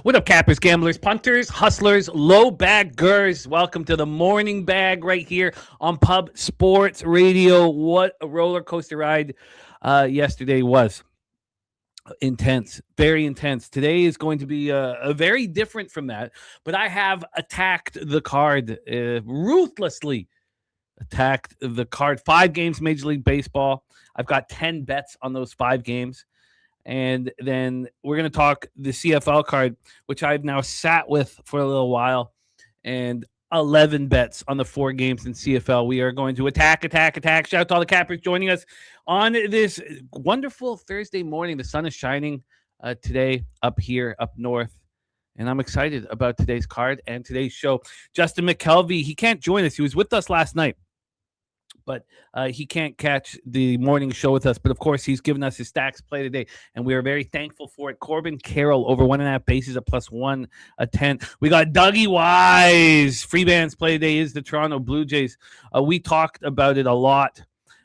What up, cappers, gamblers, punters, hustlers, low baggers? Welcome to the morning bag right here on Pub Sports Radio. What a roller coaster ride yesterday was. Intense, very intense. Today is going to be a very different from that, but I have attacked the card ruthlessly. Attacked the card. 5 games, Major League Baseball. I've got 10 bets on those 5 games. And then we're going to talk the CFL card, which I've now sat with for a little while, and 11 bets on the 4 games in CFL. We are going to attack. Shout out to all the cappers joining us on this wonderful Thursday morning. The sun is shining today up here, up north, and I'm excited about today's card and today's show. Justin McKelvey, he can't join us. He was with us last night, but he can't catch the morning show with us. But, of course, he's given us his stacks play today, and we are very thankful for it. Corbin Carroll over 1.5 bases at +110. We got Dougie Wise. Free bands play today is the Toronto Blue Jays. We talked about it a lot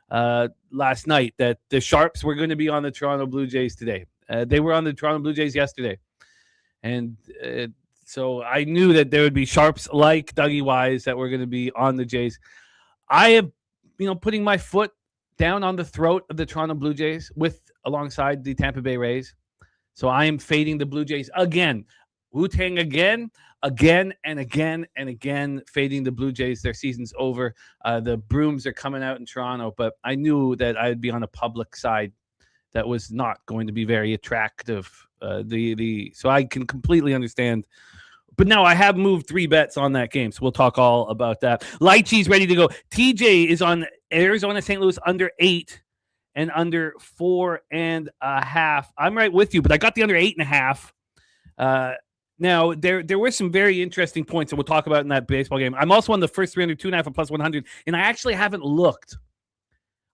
last night, that the Sharps were going to be on the Toronto Blue Jays today. They were on the Toronto Blue Jays yesterday. And so I knew that there would be Sharps like Dougie Wise that were going to be on the Jays. I have putting my foot down on the throat of the Toronto Blue Jays alongside the Tampa Bay Rays. So I am fading the Blue Jays again. Wu-Tang again, and again, fading the Blue Jays. Their season's over. The brooms are coming out in Toronto, but I knew that I'd be on a public side that was not going to be very attractive. So I can completely understand. But now I have moved 3 bets on that game, so we'll talk all about that. Lychee's ready to go. TJ is on Arizona St. Louis under 8 and under 4.5. I'm right with you, but I got the under 8.5. Now, there were some very interesting points that we'll talk about in that baseball game. I'm also on the first 3 under 2.5 and +100, and I actually haven't looked.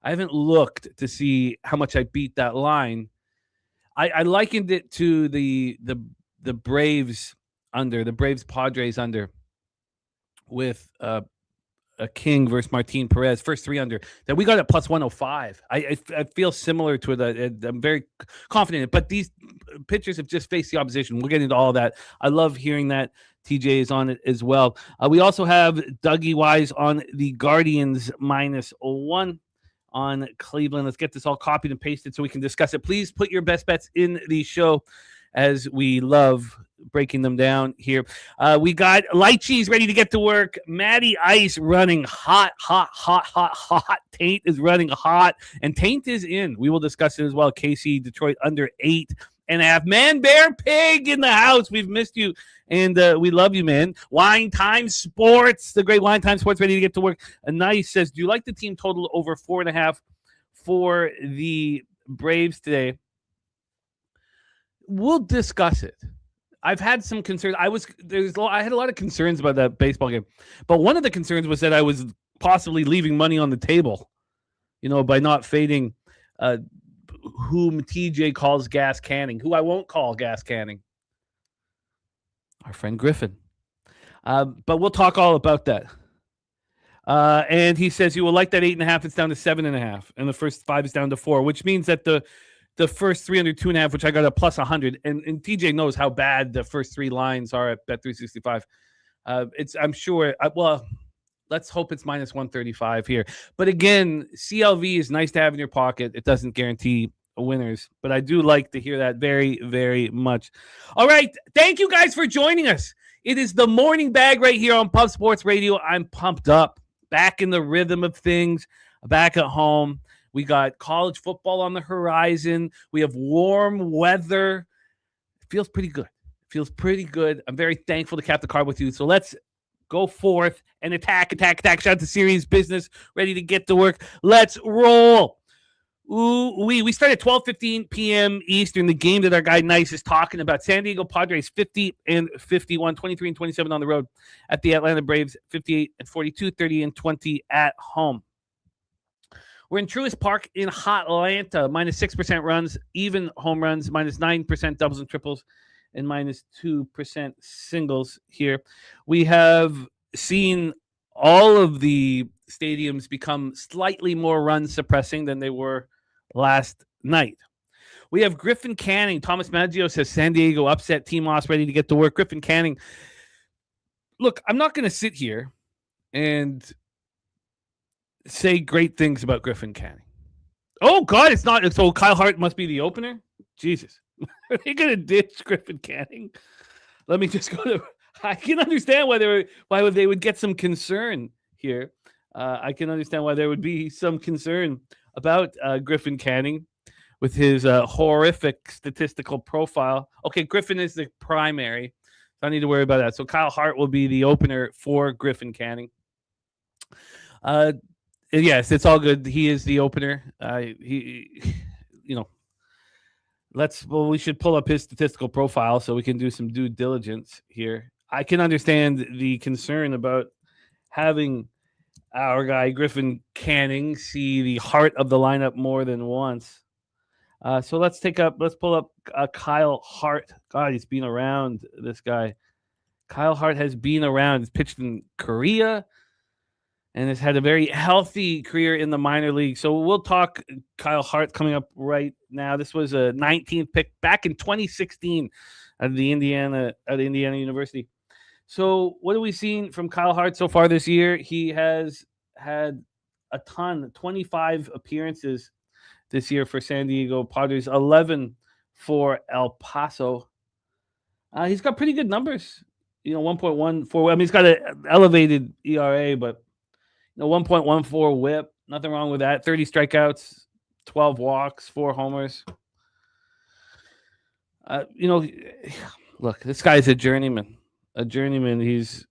I haven't looked to see how much I beat that line. I likened it to the Braves under, the Braves Padres under, with a King versus Martin Perez, first 3 under, that we got at +105. I feel similar to it. I'm very confident in it, but these pitchers have just faced the opposition. We'll get into all that. I love hearing that. TJ is on it as well. We also have Dougie Wise on the Guardians -1 on Cleveland. Let's get this all copied and pasted so we can discuss it. Please put your best bets in the show, as we love breaking them down here. We got Lychee's ready to get to work. Matty Ice running hot. Taint is running hot, and Taint is in. We will discuss it as well. KC, Detroit under 8.5. Man, Bear, Pig in the house. We've missed you, and we love you, man. Wine Time Sports, the great Wine Time Sports, ready to get to work. Nice says, do you like the team total over 4.5 for the Braves today? We'll discuss it. I've had some concerns. I had a lot of concerns about that baseball game, but one of the concerns was that I was possibly leaving money on the table, by not fading whom TJ calls gas canning, who I won't call gas canning, our friend Griffin. But we'll talk all about that. And he says you will like that 8.5. It's down to 7.5, and the first 5 is down to 4, which means that the first 3 under 2.5, which I got a +100, and TJ knows how bad the first 3 lines are at Bet365. I'm sure. Let's hope it's -135 here. But again, CLV is nice to have in your pocket. It doesn't guarantee winners, but I do like to hear that very, very much. All right, thank you guys for joining us. It is the morning bag right here on Pub Sports Radio. I'm pumped up, back in the rhythm of things, back at home. We got college football on the horizon. We have warm weather. It feels pretty good. I'm very thankful to cap the card with you. So let's go forth and attack. Shout out to Serious Business, ready to get to work. Let's roll. We start at 12:15 p.m. Eastern. The game that our guy Nice is talking about. San Diego Padres 50-51, 23-27 on the road at the Atlanta Braves 58-42, 30-20 at home. We're in Truist Park in Atlanta, -6% runs, even home runs, -9% doubles and triples, and -2% singles here. We have seen all of the stadiums become slightly more run suppressing than they were last night. We have Griffin Canning. Thomas Maggio says San Diego upset, team loss, ready to get to work. Griffin Canning. Look, I'm not going to sit here and say great things about Griffin Canning. Oh, God, it's not. So Kyle Hart must be the opener? Jesus. Are they going to ditch Griffin Canning? Let me just go to... I can understand why they would get some concern here. I can understand why there would be some concern about Griffin Canning with his horrific statistical profile. Okay, Griffin is the primary. So I don't need to worry about that. So Kyle Hart will be the opener for Griffin Canning. Yes, it's all good. He is the opener. We should pull up his statistical profile so we can do some due diligence here. I can understand the concern about having our guy Griffin Canning see the heart of the lineup more than once. So let's pull up Kyle Hart. God, he's been around, this guy. Kyle Hart has been around. He's pitched in Korea and has had a very healthy career in the minor league. So we'll talk Kyle Hart coming up right now. This was a 19th pick back in 2016 at Indiana University. So what have we seen from Kyle Hart so far this year? He has had a ton, 25 appearances this year for San Diego Padres, 11 for El Paso. He's got pretty good numbers, 1.14. I mean, he's got an elevated ERA, but 1.14 WHIP, nothing wrong with that. 30 strikeouts, 12 walks, 4 homers. Look, this guy's a journeyman. He's,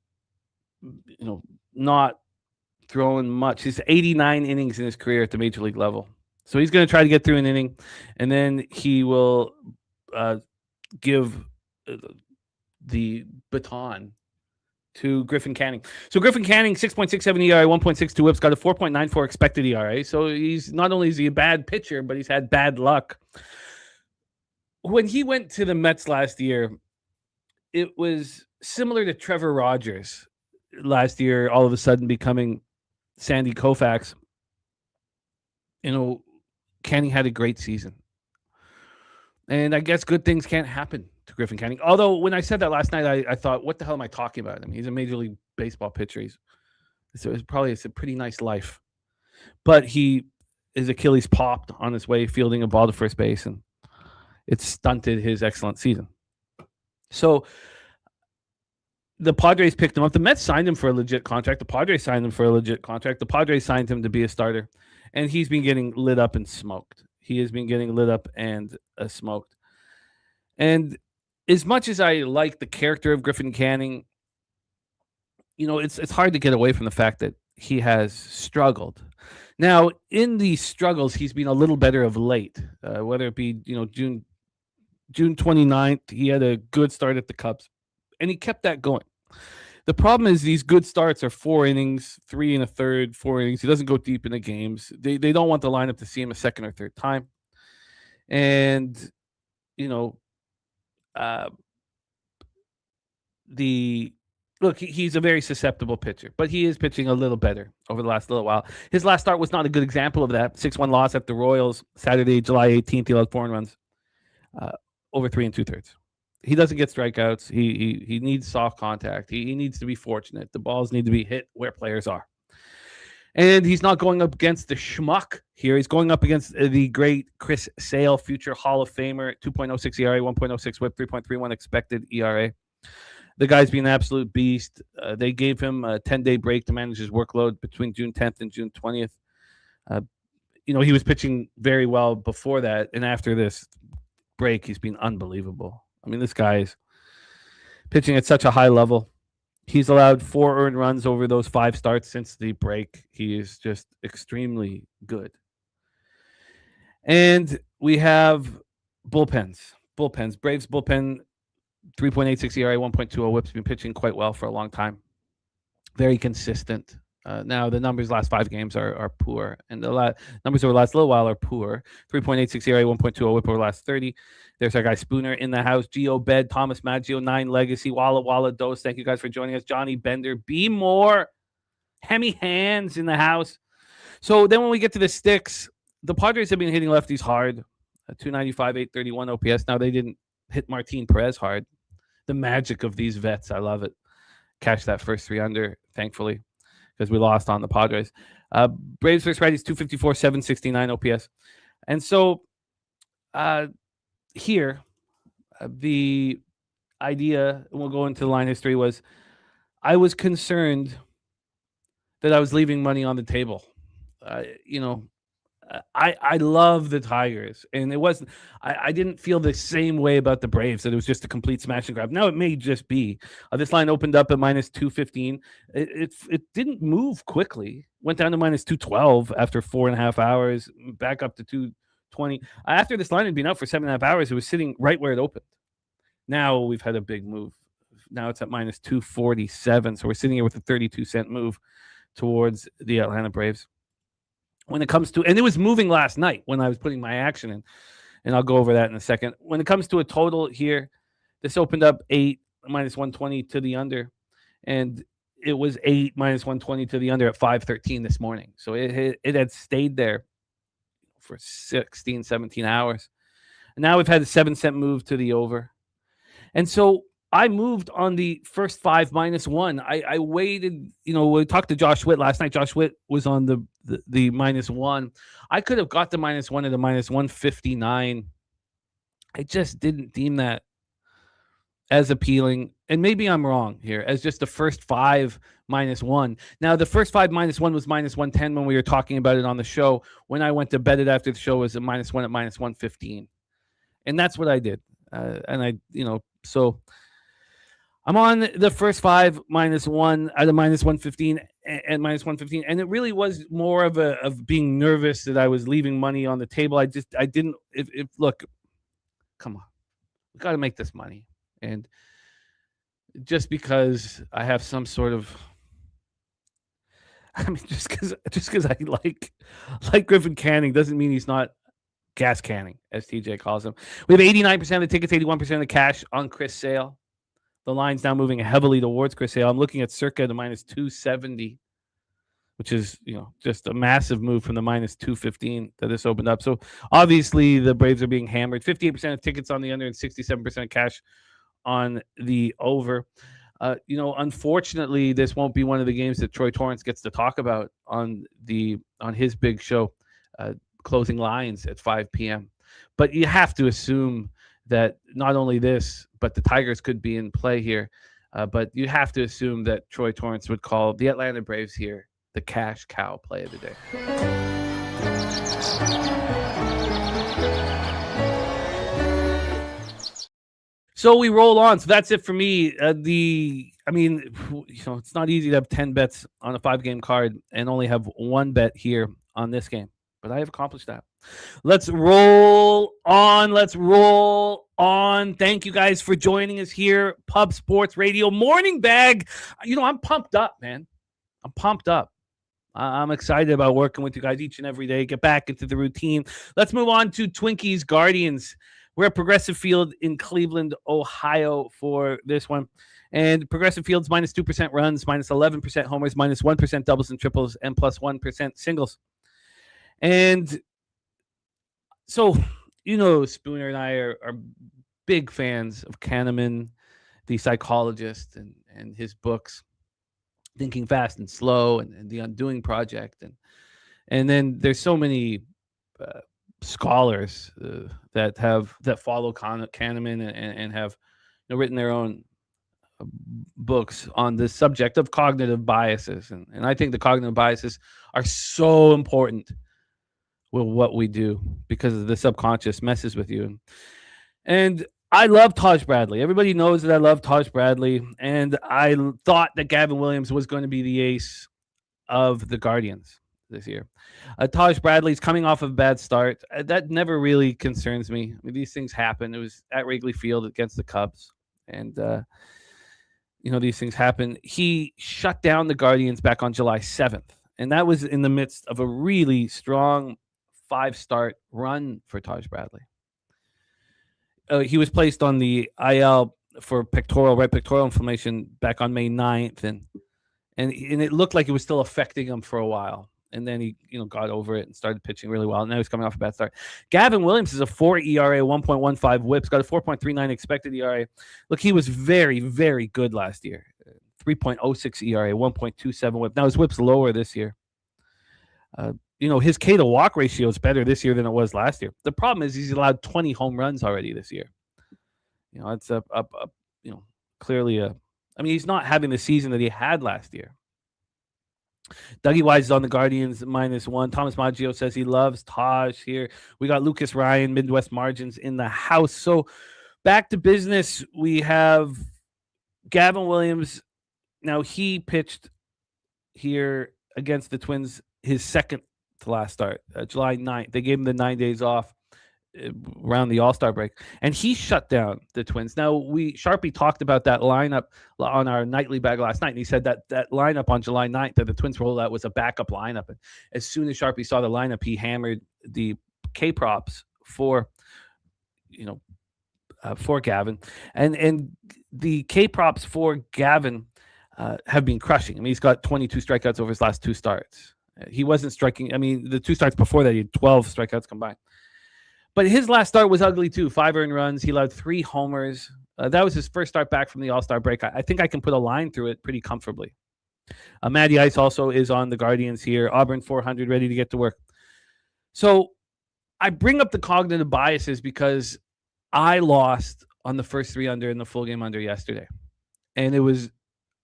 not throwing much. He's 89 innings in his career at the major league level. So he's going to try to get through an inning, and then he will give the baton to Griffin Canning. So Griffin Canning, 6.67 ERA, 1.62 WHIPs, got a 4.94 expected ERA. So he's not only is he a bad pitcher, but he's had bad luck. When he went to the Mets last year, it was similar to Trevor Rogers last year, all of a sudden becoming Sandy Koufax. Canning had a great season. And I guess good things can't happen to Griffin Canning. Although when I said that last night, I thought, what the hell am I talking about? I mean, he's a Major League Baseball pitcher. It's a pretty nice life. But his Achilles popped on his way fielding a ball to first base, and it stunted his excellent season. So the Padres picked him up. The Mets signed him for a legit contract. The Padres signed him for a legit contract. The Padres signed him to be a starter, and he's been getting lit up and smoked. He has been getting lit up and smoked. And as much as I like the character of Griffin Canning, it's hard to get away from the fact that he has struggled. Now, in these struggles, he's been a little better of late, whether it be, June 29th, he had a good start at the Cubs, and he kept that going. The problem is these good starts are 4 innings, 3 1/3, 4 innings. He doesn't go deep into games. They don't want the lineup to see him a second or third time. And, he's a very susceptible pitcher, but he is pitching a little better over the last little while. His last start was not a good example of that. 6-1 loss at the Royals, Saturday, July 18th. He allowed 4 runs, over 3 2/3. He doesn't get strikeouts. He needs soft contact. He needs to be fortunate. The balls need to be hit where players are. And he's not going up against the schmuck here. He's going up against the great Chris Sale, future Hall of Famer, 2.06 ERA, 1.06 WHIP, 3.31 expected ERA. The guy's been an absolute beast. They gave him a 10-day break to manage his workload between June 10th and June 20th. He was pitching very well before that. And after this break, he's been unbelievable. I mean, this guy is pitching at such a high level. He's allowed 4 earned runs over those 5 starts since the break. He is just extremely good. And we have bullpens. Braves bullpen, 3.86 ERA, 1.20 WHIP's been pitching quite well for a long time. Very consistent. Now, the numbers last 5 games are poor, and the numbers over the last little while are poor. 3.86 ERA, 1.20 WHIP over the last 30. There's our guy Spooner in the house. Gio Bed, Thomas Maggio, 9 Legacy, Walla Walla Dose. Thank you guys for joining us. Johnny Bender, Be More, Hemi Hands in the house. So then when we get to the sticks, the Padres have been hitting lefties hard. 295, 831 OPS. Now, they didn't hit Martin Perez hard. The magic of these vets, I love it. Catch that first 3 under, thankfully, because we lost on the Padres. Braves versus righties, 254, 769 OPS. And so here, the idea, and we'll go into the line history, was I was concerned that I was leaving money on the table. I love the Tigers, and it wasn't. I didn't feel the same way about the Braves, that it was just a complete smash and grab. Now it may just be. This line opened up at minus 215. It didn't move quickly. Went down to minus 212 after 4.5 hours. Back up to 220. After this line had been out for 7.5 hours, it was sitting right where it opened. Now we've had a big move. Now it's at minus 247. So we're sitting here with a 32-cent move towards the Atlanta Braves. When it comes to, and it was moving last night when I was putting my action in, and I'll go over that in a second. When it comes to a total here, this opened up 8 minus 120 to the under, and it was 8 minus 120 to the under at 5:13 this morning. So it had stayed there for 16, 17 hours. And now we've had a 7-cent move to the over. And so I moved on the first 5 minus 1. I waited, we talked to Josh Witt last night. Josh Witt was on the minus 1. I could have got the minus 1 at a minus 159. I just didn't deem that as appealing. And maybe I'm wrong here, as just the first 5 minus 1. Now, the first 5 minus 1 was minus 110 when we were talking about it on the show. When I went to bet it after the show, it was a minus 1 at minus 115. And that's what I did. So I'm on the first 5 minus 1 at a minus 115 and minus 115. And it really was more of being nervous that I was leaving money on the table. I didn't, look, come on, we got to make this money. And just because I have some sort of, just because I like Griffin Canning doesn't mean he's not gas canning, as TJ calls him. We have 89% of the tickets, 81% of the cash on Chris Sale. The line's now moving heavily towards Chris Sale. I'm looking at circa the minus 270, which is, just a massive move from the minus 215 that this opened up. So obviously the Braves are being hammered. 58% of tickets on the under and 67% of cash on the over. Unfortunately, this won't be one of the games that Troy Torrance gets to talk about on his big show, closing lines at 5 p.m. But you have to assume that not only this, but the Tigers could be in play here. But you have to assume that Troy Torrance would call the Atlanta Braves here the cash cow play of the day. So we roll on. So that's it for me. It's not easy to have 10 bets on a 5-game card and only have 1 bet here on this game. But I have accomplished that. Let's roll on. Thank you guys for joining us here. Pub Sports Radio Morning Bag. I'm pumped up, man. I'm pumped up. I'm excited about working with you guys each and every day. Get back into the routine. Let's move on to Twinkies Guardians. We're at Progressive Field in Cleveland, Ohio for this one. And Progressive Field's minus 2% runs, minus 11% homers, minus 1% doubles and triples, and plus 1% singles. And so, Spooner and I are big fans of Kahneman, the psychologist, and his books, Thinking Fast and Slow, and The Undoing Project. And then there's so many scholars that follow Kahneman and have written their own books on the subject of cognitive biases. And I think the cognitive biases are so important with what we do because the subconscious messes with you. And I love Taj Bradley. Everybody knows that I love Taj Bradley. And I thought that Gavin Williams was going to be the ace of the Guardians this year. Taj Bradley's coming off of a bad start. That never really concerns me. These things happen. It was at Wrigley Field against the Cubs. And, these things happen. He shut down the Guardians back on July 7th. And that was in the midst of a really strong 5-start run for Taj Bradley. He was placed on the IL for right pectoral inflammation back on May 9th. And it looked like it was still affecting him for a while. And then he, got over it and started pitching really well. And now he's coming off a bad start. Gavin Williams is a 4 ERA, 1.15 whips, got a 4.39 expected ERA. Look, he was very, very good last year. 3.06 ERA, 1.27 whip. Now his whip's lower this year. His K to walk ratio is better this year than it was last year. The problem is he's allowed 20 home runs already this year. It's clearly he's not having the season that he had last year. Dougie Wise is on the Guardians -1. Thomas Maggio says he loves Taj here. We got Lucas Ryan, Midwest Margins in the house. So back to business. We have Gavin Williams. Now he pitched here against the Twins his second to last start, July 9th. They gave him the 9 days off around the All-Star break, and he shut down the Twins. Now, Sharpie talked about that lineup on our nightly bag last night, and he said that lineup on July 9th that the Twins rolled out was a backup lineup. And as soon as Sharpie saw the lineup, he hammered the K-props for Gavin. And the K-props for Gavin have been crushing. He's got 22 strikeouts over his last 2 starts. He wasn't striking. The 2 starts before that, he had 12 strikeouts combined. But his last start was ugly too. 5 earned runs. He allowed 3 homers. That was his first start back from the All-Star break. I think I can put a line through it pretty comfortably. Matty Ice also is on the Guardians here. Auburn 400, ready to get to work. So I bring up the cognitive biases because I lost on the first 3 under in the full game under yesterday. And it was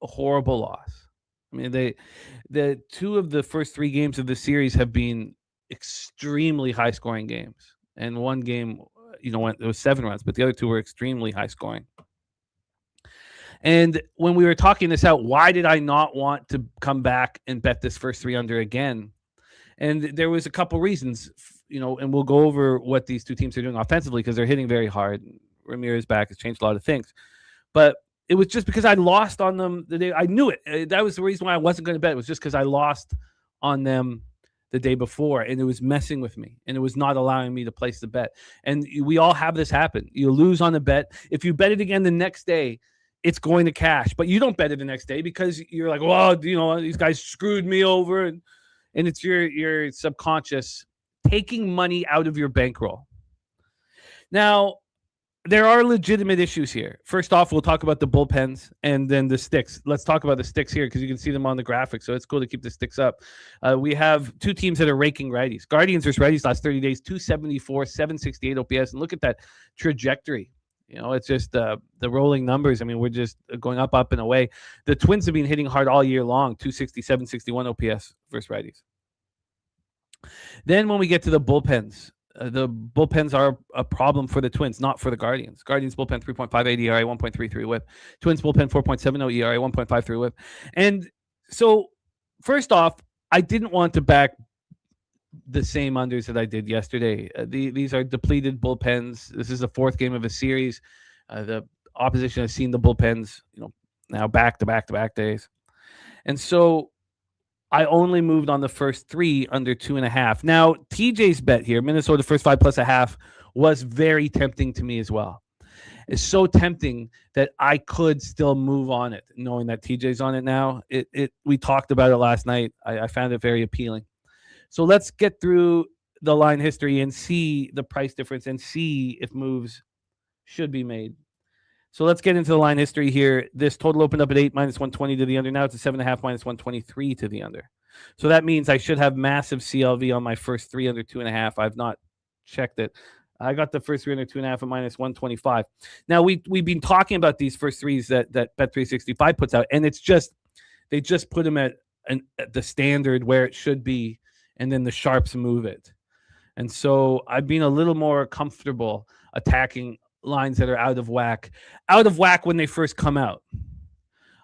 a horrible loss. The 2 of the first 3 games of the series have been extremely high-scoring games. And one game, it was 7 runs, but the other 2 were extremely high scoring. And when we were talking this out, why did I not want to come back and bet this first 3 under again? And there was a couple reasons, and we'll go over what these 2 teams are doing offensively because they're hitting very hard. Ramirez back has changed a lot of things. But it was just because I lost on them the day. I knew it. That was the reason why I wasn't going to bet. It was just because I lost on them the day before, and it was messing with me, and it was not allowing me to place the bet. And we all have this happen. You lose on a bet. If you bet it again the next day, it's going to cash, but you don't bet it the next day because you're like, well, these guys screwed me over, and it's your subconscious taking money out of your bankroll. Now, there are legitimate issues here. First off, we'll talk about the bullpens and then the sticks. Let's talk about the sticks here because you can see them on the graphic. So it's cool to keep the sticks up. We have 2 teams that are raking righties. Guardians versus righties last 30 days, 274, 768 OPS. And look at that trajectory. It's just the rolling numbers. We're just going up and away. The Twins have been hitting hard all year long, 260, 761 OPS versus righties. Then when we get to the bullpens are a problem for the Twins, not for the Guardians. Guardians bullpen 3.58 ERA, 1.33 whip. Twins bullpen 4.70 ERA, 1.53 whip. And so, first off, I didn't want to back the same unders that I did yesterday. These are depleted bullpens. This is the 4th game of a series. The opposition has seen the bullpens, now back to back days. And so I only moved on the first 3 under 2.5. Now, TJ's bet here, Minnesota first 5 plus a half, was very tempting to me as well. It's so tempting that I could still move on it, knowing that TJ's on it now. We talked about it last night. I found it very appealing. So let's get through the line history and see the price difference and see if moves should be made. So let's get into the line history here. This total opened up at 8 minus 120 to the under. Now it's a 7.5 minus 123 to the under. So that means I should have massive CLV on my first 3 under 2.5. I've not checked it. I got the first 3 under 2.5 at minus 125. Now we've been talking about these first 3s that Bet365 puts out, and they just put them at the standard where it should be, and then the sharps move it. And so I've been a little more comfortable attacking lines that are out of whack when they first come out.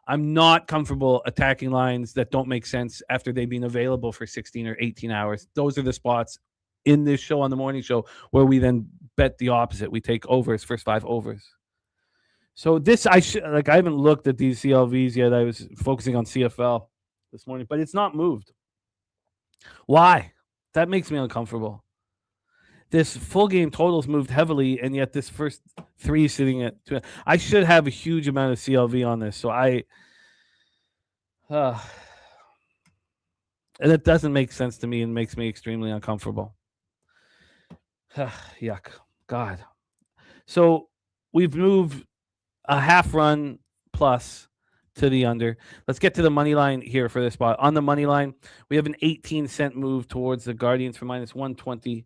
I'm not comfortable attacking lines that don't make sense after they've been available for 16 or 18 hours. Those are the spots in this show, on the morning show, where we then bet the opposite. We take overs, first 5 overs. So this, I haven't looked at these CLVs yet. I was focusing on CFL this morning, but it's not moved. Why? That makes me uncomfortable. This full game totals moved heavily, and yet this first 3 is sitting at 2. I should have a huge amount of CLV on this, so And it doesn't make sense to me and makes me extremely uncomfortable. Yuck. God. So we've moved a half run plus to the under. Let's get to the money line here for this spot. On the money line, we have an 18-cent move towards the Guardians for minus 120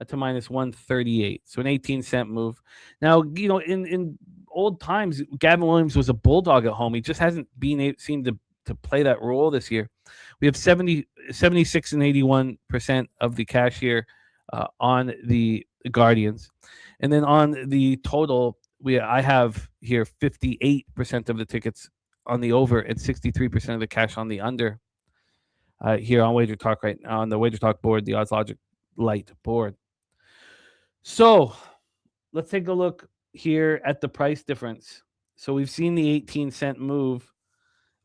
to minus 138. So an 18-cent move. Now, in old times, Gavin Williams was a bulldog at home. He just hasn't seemed to play that role this year. We have 76 and 81% of the cash here on the Guardians. And then on the total, I have here 58% of the tickets on the over and 63% of the cash on the under here on Wager Talk right now, on the Wager Talk board, the Odds Logic Light board. So let's take a look here at the price difference. So we've seen the 18-cent move.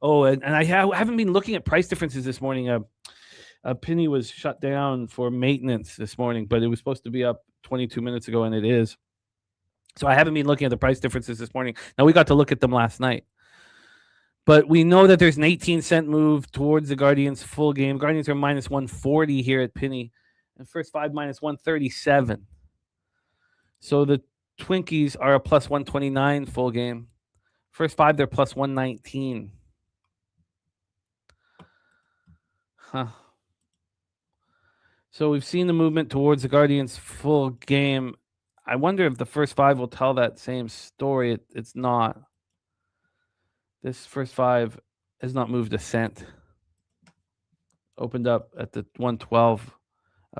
Oh, and I haven't been looking at price differences this morning. Penny was shut down for maintenance this morning, but it was supposed to be up 22 minutes ago, and it is. So I haven't been looking at the price differences this morning. Now, we got to look at them last night. But we know that there's an 18-cent move towards the Guardians full game. Guardians are minus 140 here at Penny. And first five minus 137. So the Twinkies are a plus 129 full game. First five, they're plus 119. Huh. So we've seen the movement towards the Guardians full game. I wonder if the first five will tell that same story. It's not. This first five has not moved a cent. Opened up at the 112,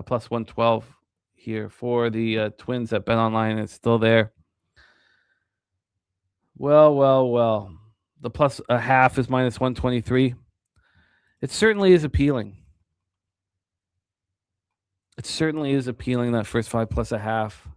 plus 112 here for the Twins at Bet Online. It's still there. Well. The plus a half is minus 123. It certainly is appealing. It certainly is appealing, that first five plus a half.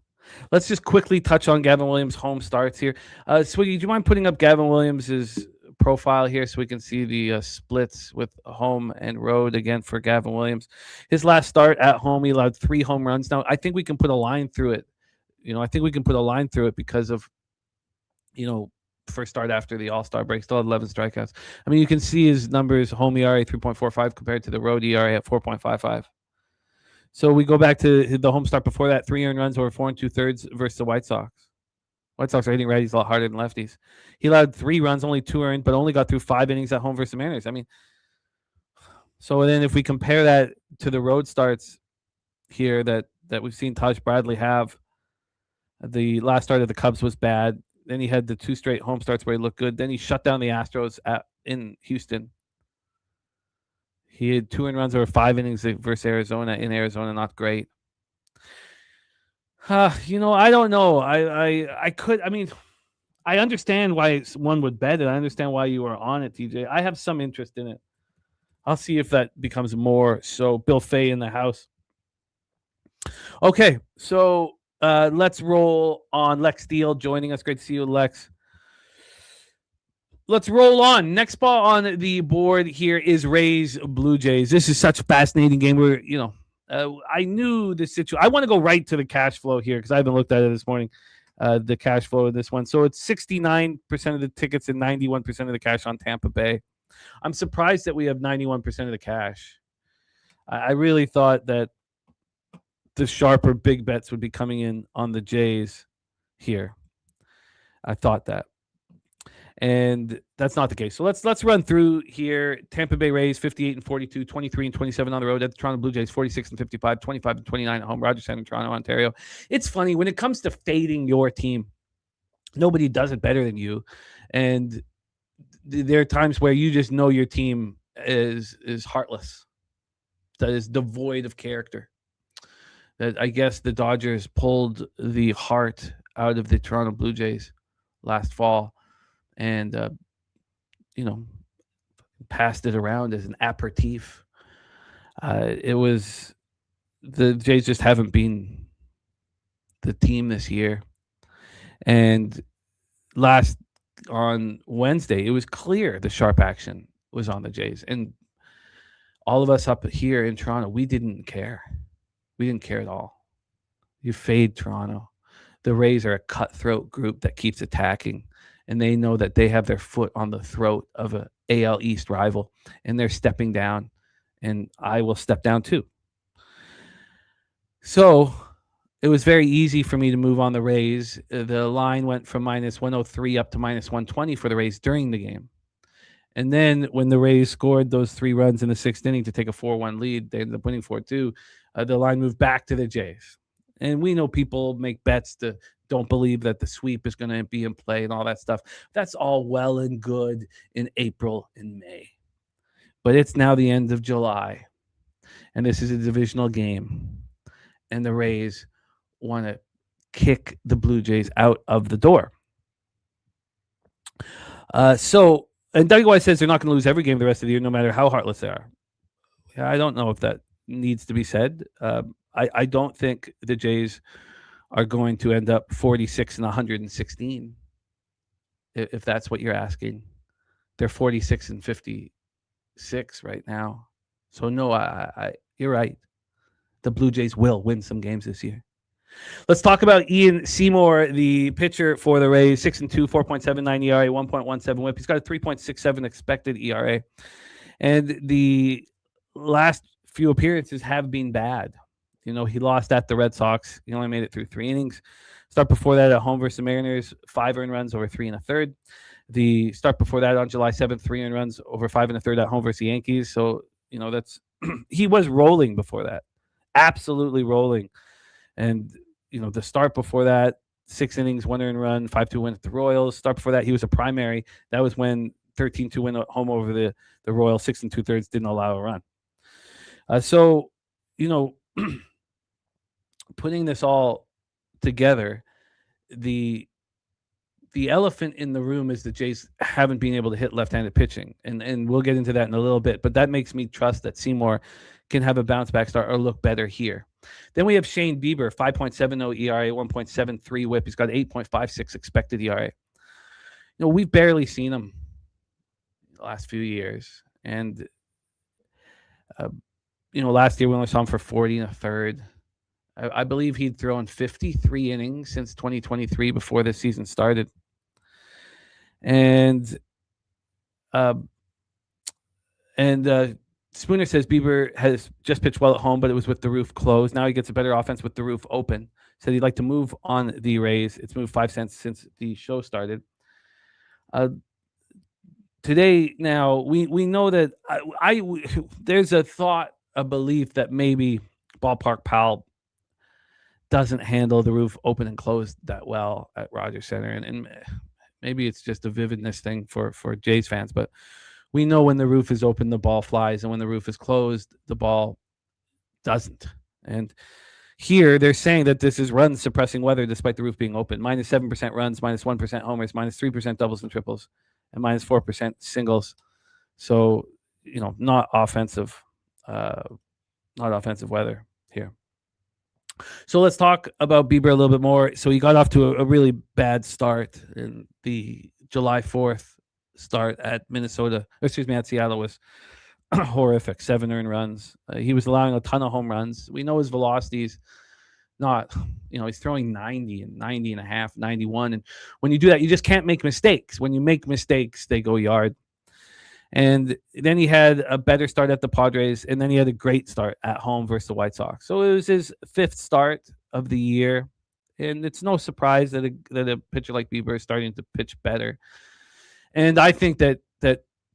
Let's just quickly touch on Gavin Williams' home starts here. Swiggy, do you mind putting up Gavin Williams' profile here so we can see the splits with home and road again for Gavin Williams? His last start at home, he allowed 3 home runs. Now, I think we can put a line through it. Because of, first start after the All-Star break, still had 11 strikeouts. I mean, you can see his numbers, home ERA 3.45 compared to the road ERA at 4.55. So we go back to the home start before that, 3 earned runs over 4 2/3 versus the White Sox. White Sox are hitting righties a lot harder than lefties. He allowed 3 runs, only 2 earned, but only got through 5 innings at home versus the Mariners. I mean, so then if we compare that to the road starts here that we've seen Taj Bradley have, the last start of the Cubs was bad. Then he had the 2 straight home starts where he looked good. Then he shut down the Astros in Houston. He had 2 earned runs over 5 innings versus Arizona in Arizona. Not great. I don't know. I understand why one would bet it. I understand why you are on it, TJ. I have some interest in it. I'll see if that becomes more. So Bill Fay in the house. Okay, so let's roll on. Lex Steele joining us. Great to see you, Lex. Let's roll on. Next ball on the board here is Rays Blue Jays. This is such a fascinating game where, I knew the situation. I want to go right to the cash flow here because I haven't looked at it this morning, the cash flow of this one. So it's 69% of the tickets and 91% of the cash on Tampa Bay. I'm surprised that we have 91% of the cash. I really thought that the sharper big bets would be coming in on the Jays here. I thought that. And that's not the case. So let's run through here. Tampa Bay Rays 58 and 42, 23 and 27 on the road. At the Toronto Blue Jays 46 and 55, 25 and 29 at home. Rogers Center, Toronto, Ontario. It's funny when it comes to fading your team. Nobody does it better than you, and there are times where you just know your team is heartless, that is devoid of character. That I guess the Dodgers pulled the heart out of the Toronto Blue Jays last fall. And, passed it around as an aperitif. The Jays just haven't been the team this year. And on Wednesday, it was clear the sharp action was on the Jays. And all of us up here in Toronto, we didn't care. We didn't care at all. You fade Toronto. The Rays are a cutthroat group that keeps attacking. And they know that they have their foot on the throat of an AL East rival, and they're stepping down. and I will step down too. So it was very easy for me to move on the Rays. The line went from minus 103 up to minus 120 for the Rays during the game. And then when the Rays scored those 3 runs in the 6th inning to take a 4-1 lead, they ended up winning 4-2. The line moved back to the Jays. And we know people make bets that don't believe that the sweep is going to be in play and all that stuff. That's all well and good in April and May. But it's now the end of July, and this is a divisional game. And the Rays want to kick the Blue Jays out of the door. And Dougie White says they're not going to lose every game the rest of the year, no matter how heartless they are. I don't know if that needs to be said. I don't think the Jays are going to end up 46 and 116, if that's what you're asking. They're 46 and 56 right now. So, no, you're right. The Blue Jays will win some games this year. Let's talk about Ian Seymour, the pitcher for the Rays. 6-2, 4.79 ERA, 1.17 WHIP. He's got a 3.67 expected ERA. And the last few appearances have been bad. You know, he lost at the Red Sox. He only made it through 3 innings. Start before that at home versus the Mariners, 5 earned runs over 3 1/3. The start before that on July 7th, 3 earned runs over 5 1/3 at home versus the Yankees. So, you know, that's he was rolling before that. Absolutely rolling. And, you know, the start before that, 6 innings, 1 earned run, 5-2 win at the Royals. Start before that, he was a primary. That was when 13-2 win at home over the Royals, 6 2/3 didn't allow a run. So, you know, putting this all together, the elephant in the room is the Jays haven't been able to hit left-handed pitching. And we'll get into that in a little bit. But that makes me trust that Seymour can have a bounce-back start or look better here. Then we have Shane Bieber, 5.70 ERA, 1.73 WHIP. He's got 8.56 expected ERA. You know, we've barely seen him the last few years. And, you know, last year we only saw him for 40 1/3. I believe he'd thrown 53 innings since 2023 before this season started. And Spooner says Bieber has just pitched well at home, but it was with the roof closed. Now he gets a better offense with the roof open. Said he'd like to move on the Rays. It's moved 5 cents since the show started. Today, now, we know that there's a belief that maybe Ballpark Pal doesn't handle the roof open and closed that well at Rogers Center. And maybe it's just a vividness thing for Jays fans, but we know when the roof is open, the ball flies, and when the roof is closed, the ball doesn't. And here they're saying that this is run-suppressing weather despite the roof being open. Minus 7% runs, minus 1% homers, minus 3% doubles and triples, and minus 4% singles. So, you know, not offensive weather here. So let's talk about Bieber a little bit more. So he got off to a really bad start, in the July 4th start at Seattle was horrific. 7 earned runs. He was allowing a ton of home runs. We know his velocity's not, you know, he's throwing 90 and 90 and a half, 91. And when you do that, you just can't make mistakes. When you make mistakes, they go yard. And then he had a better start at the Padres, and then he had a great start at home versus the White Sox. So it was his 5th start of the year, and it's no surprise that a pitcher like Bieber is starting to pitch better. And I think that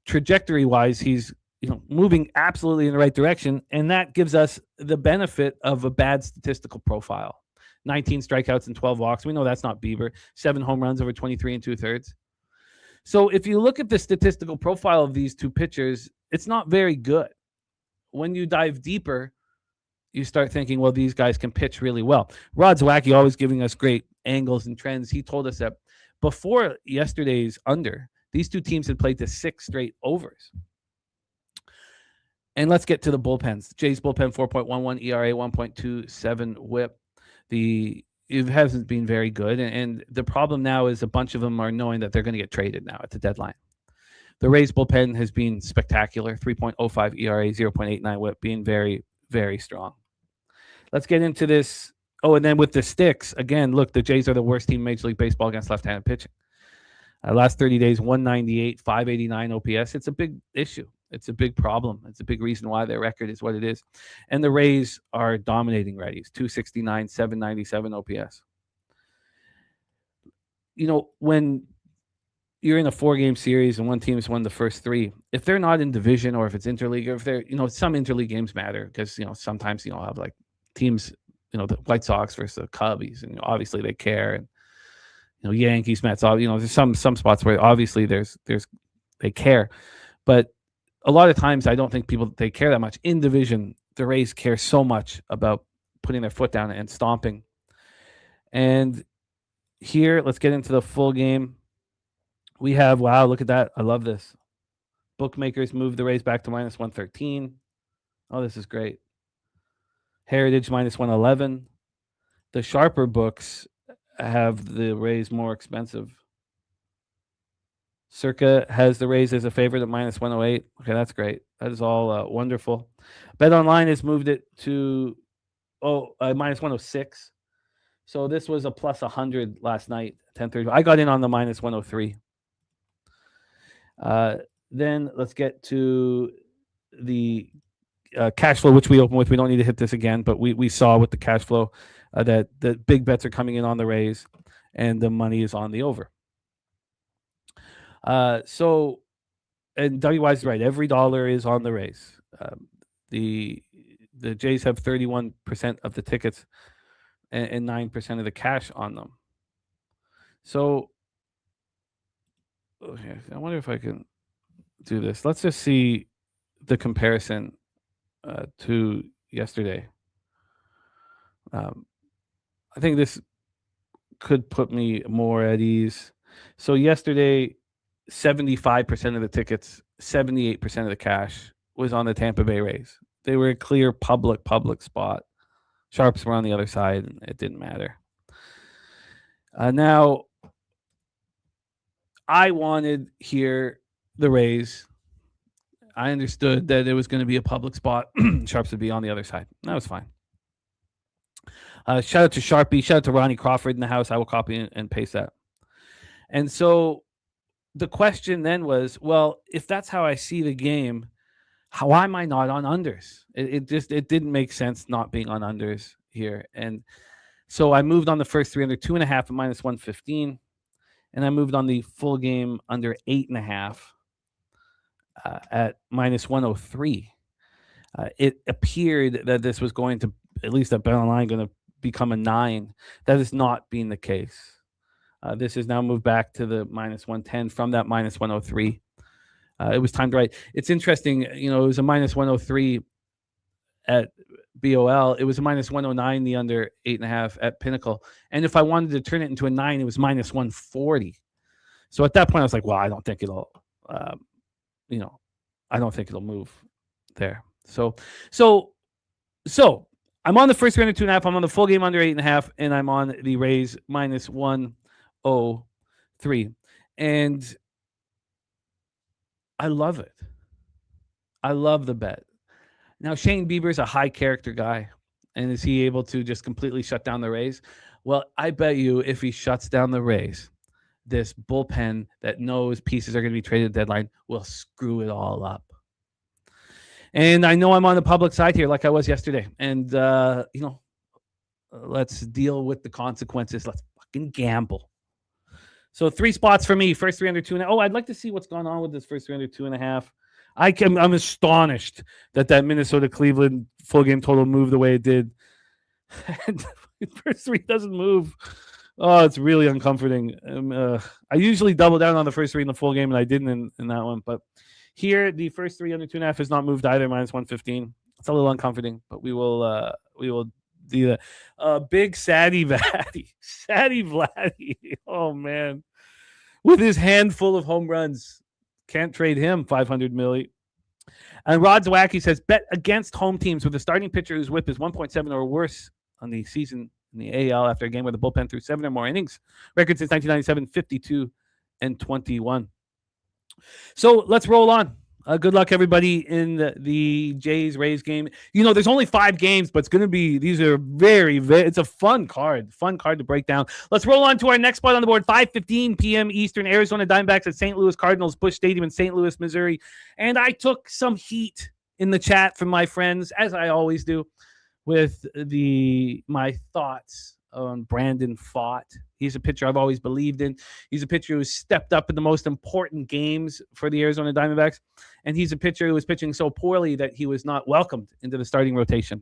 trajectory-wise, he's, you know, moving absolutely in the right direction, and that gives us the benefit of a bad statistical profile. 19 strikeouts and 12 walks. We know that's not Bieber. 7 home runs over 23 2/3. So if you look at the statistical profile of these two pitchers, it's not very good. When you dive deeper, you start thinking, well, these guys can pitch really well. Rod Zwacky always giving us great angles and trends. He told us that before yesterday's under, these two teams had played to 6 straight overs. And let's get to the bullpens. Jays bullpen, 4.11 ERA, 1.27 WHIP. It hasn't been very good. And the problem now is a bunch of them are knowing that they're going to get traded now at the deadline. The Rays bullpen has been spectacular. 3.05 ERA, 0.89 WHIP, being very, very strong. Let's get into this. Oh, and then with the sticks, again, look, the Jays are the worst team in Major League Baseball against left-handed pitching. Last 30 days, 198, 589 OPS. It's a big issue. It's a big problem. It's a big reason why their record is what it is. And the Rays are dominating righties, 269, 797 OPS. When you're in a 4-game series and one team has won the first 3, if they're not in division or if it's interleague, or if they're, some interleague games matter because, sometimes, have like teams, the White Sox versus the Cubbies, and obviously they care. And, Yankees, Mets, there's some spots where obviously they care. But a lot of times I don't think they care that much. In division, the Rays care so much about putting their foot down and stomping. And here, let's get into the full game. We have, wow, look at that. I love this. Bookmakers move the Rays back to minus 113. Oh, this is great. Heritage minus 111. The sharper books have the Rays more expensive. Circa has the Rays as a favorite at minus 108. Okay, that's great. That is all wonderful. Bet Online has moved it to minus 106. So this was a plus 100 last night, 10:30. I got in on the minus 103. Then let's get to the cash flow, which we opened with. We don't need to hit this again, but we saw with the cash flow that the big bets are coming in on the Rays, and the money is on the over. And WY's is right. Every dollar is on the Rays. The Jays have 31% of the tickets and 9% of the cash on them. So, okay, I wonder if I can do this. Let's just see the comparison to yesterday. I think this could put me more at ease. So yesterday, 75% of the tickets, 78% of the cash was on the Tampa Bay Rays. They were a clear public spot. Sharps were on the other side, and it didn't matter. Now, I wanted here the Rays. I understood that it was going to be a public spot. Sharps would be on the other side. That was fine. Shout out to Sharpie. Shout out to Ronnie Crawford in the house. I will copy and paste that. And so the question then was, well, if that's how I see the game, why am I not on unders? It didn't make sense not being on unders here. And so I moved on the first 3 under 2.5 at minus 115. And I moved on the full game under 8.5 at minus 103. It appeared that this was going to, at least at Bet Online, going to become a 9. That has not been the case. This has now moved back to the minus 110 from that minus 103. It was timed right. It's interesting, it was a minus 103 at BOL. It was a minus 109, the under 8.5 at Pinnacle. And if I wanted to turn it into a 9, it was minus 140. So at that point, I was like, well, I don't think it'll, I don't think it'll move there. So I'm on the first 3 under 2.5. I'm on the full game under 8.5, and I'm on the Rays minus 103. And I love it. I love the bet. Now, Shane Bieber's a high character guy. And is he able to just completely shut down the Rays? Well, I bet you if he shuts down the Rays, this bullpen that knows pieces are going to be traded at deadline will screw it all up. And I know I'm on the public side here like I was yesterday. And, let's deal with the consequences. Let's fucking gamble. So 3 spots for me. First 3 under 2.5. Oh, I'd like to see what's going on with this first 3 under 2.5. I'm astonished that Minnesota-Cleveland full game total moved the way it did. And first 3 doesn't move. Oh, it's really uncomforting. I usually double down on the first 3 in the full game, and I didn't in that one. But here, the first 3 under 2.5 has not moved either, minus 115. It's a little uncomforting, but we will do that. Big Saddy Vladdy. Oh, man. With his handful of home runs. Can't trade him, 500 milli. And Rod Zwacky says, bet against home teams with a starting pitcher whose whip is 1.7 or worse on the season in the AL after a game where the bullpen threw 7 or more innings. Record since 1997, 52-21. So let's roll on. Good luck, everybody, in the Jays-Rays game. There's only 5 games, but these are very, it's a fun card to break down. Let's roll on to our next spot on the board, 5:15 p.m. Eastern, Arizona Diamondbacks at St. Louis Cardinals, Busch Stadium in St. Louis, Missouri. And I took some heat in the chat from my friends, as I always do, with my thoughts on Brandon Pfaadt. He's a pitcher I've always believed in. He's a pitcher who stepped up in the most important games for the Arizona Diamondbacks. And he's a pitcher who was pitching so poorly that he was not welcomed into the starting rotation.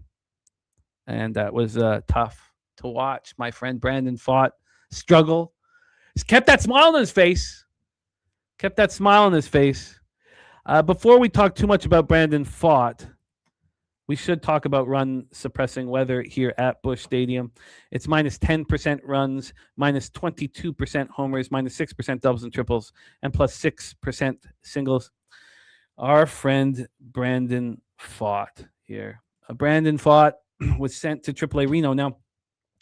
And that was tough to watch. My friend Brandon Pfaadt struggle. He's kept that smile on his face. Before we talk too much about Brandon Pfaadt, we should talk about run-suppressing weather here at Busch Stadium. It's minus 10% runs, minus 22% homers, minus 6% doubles and triples, and plus 6% singles. Our friend Brandon Pfaadt here. Brandon Pfaadt was sent to AAA Reno. Now,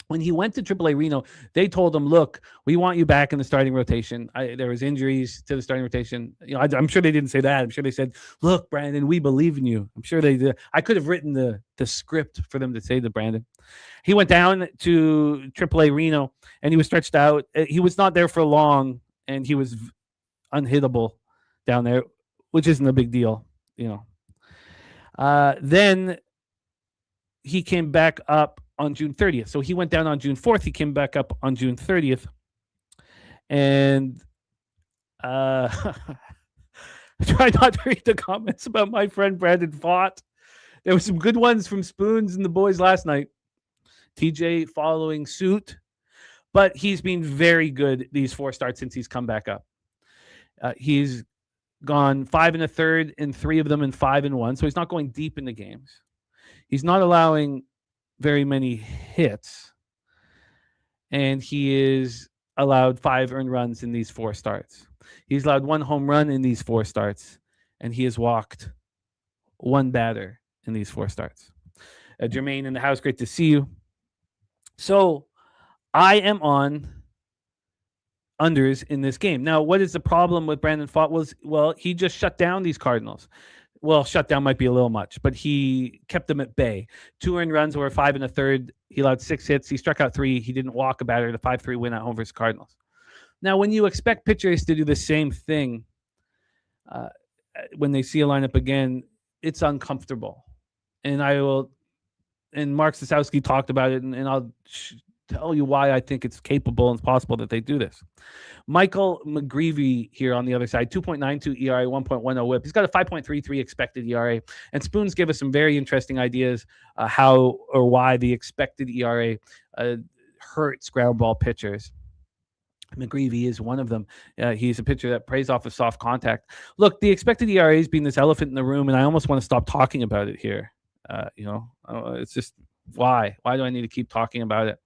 when he went to AAA Reno, they told him, look, we want you back in the starting rotation. There was injuries to the starting rotation. I'm sure they didn't say that. I'm sure they said, look, Brandon, we believe in you. I'm sure they did. I could have written the script for them to say to Brandon. He went down to AAA Reno, and he was stretched out. He was not there for long, and he was unhittable down there, which isn't a big deal, Then he came back up on June 30th. So he went down on June 4th. He came back up on June 30th. And try not to read the comments about my friend Brandon Pfaadt. There were some good ones from Spoons and the boys last night. TJ following suit. But he's been very good these 4 starts since he's come back up. He's gone 5 1/3 in 3 of them and 5 1. So he's not going deep in the games. He's not allowing very many hits, and he is allowed 5 earned runs in these 4 starts. He's allowed 1 home run in these 4 starts, and he has walked 1 batter in these 4 starts. Jermaine in the house, great to see you. So I am on unders in this game. Now, what is the problem with Brandon Pfaadt? Well, he just shut down these Cardinals. Well, shut down might be a little much, but he kept them at bay. 2 earned runs were 5 1/3. He allowed 6 hits. He struck out 3. He didn't walk a batter. The 5-3 win at home versus Cardinals. Now, when you expect pitchers to do the same thing when they see a lineup again, it's uncomfortable. And Mark Sosowski talked about it, and I'll tell you why I think it's capable and possible that they do this. Michael McGreevy here on the other side, 2.92 ERA, 1.10 whip. He's got a 5.33 expected ERA. And Spoons gave us some very interesting ideas how or why the expected ERA hurts ground ball pitchers. McGreevy is one of them. He's a pitcher that preys off of soft contact. Look, the expected ERA has been this elephant in the room, and I almost want to stop talking about it here. It's just why? Why do I need to keep talking about it?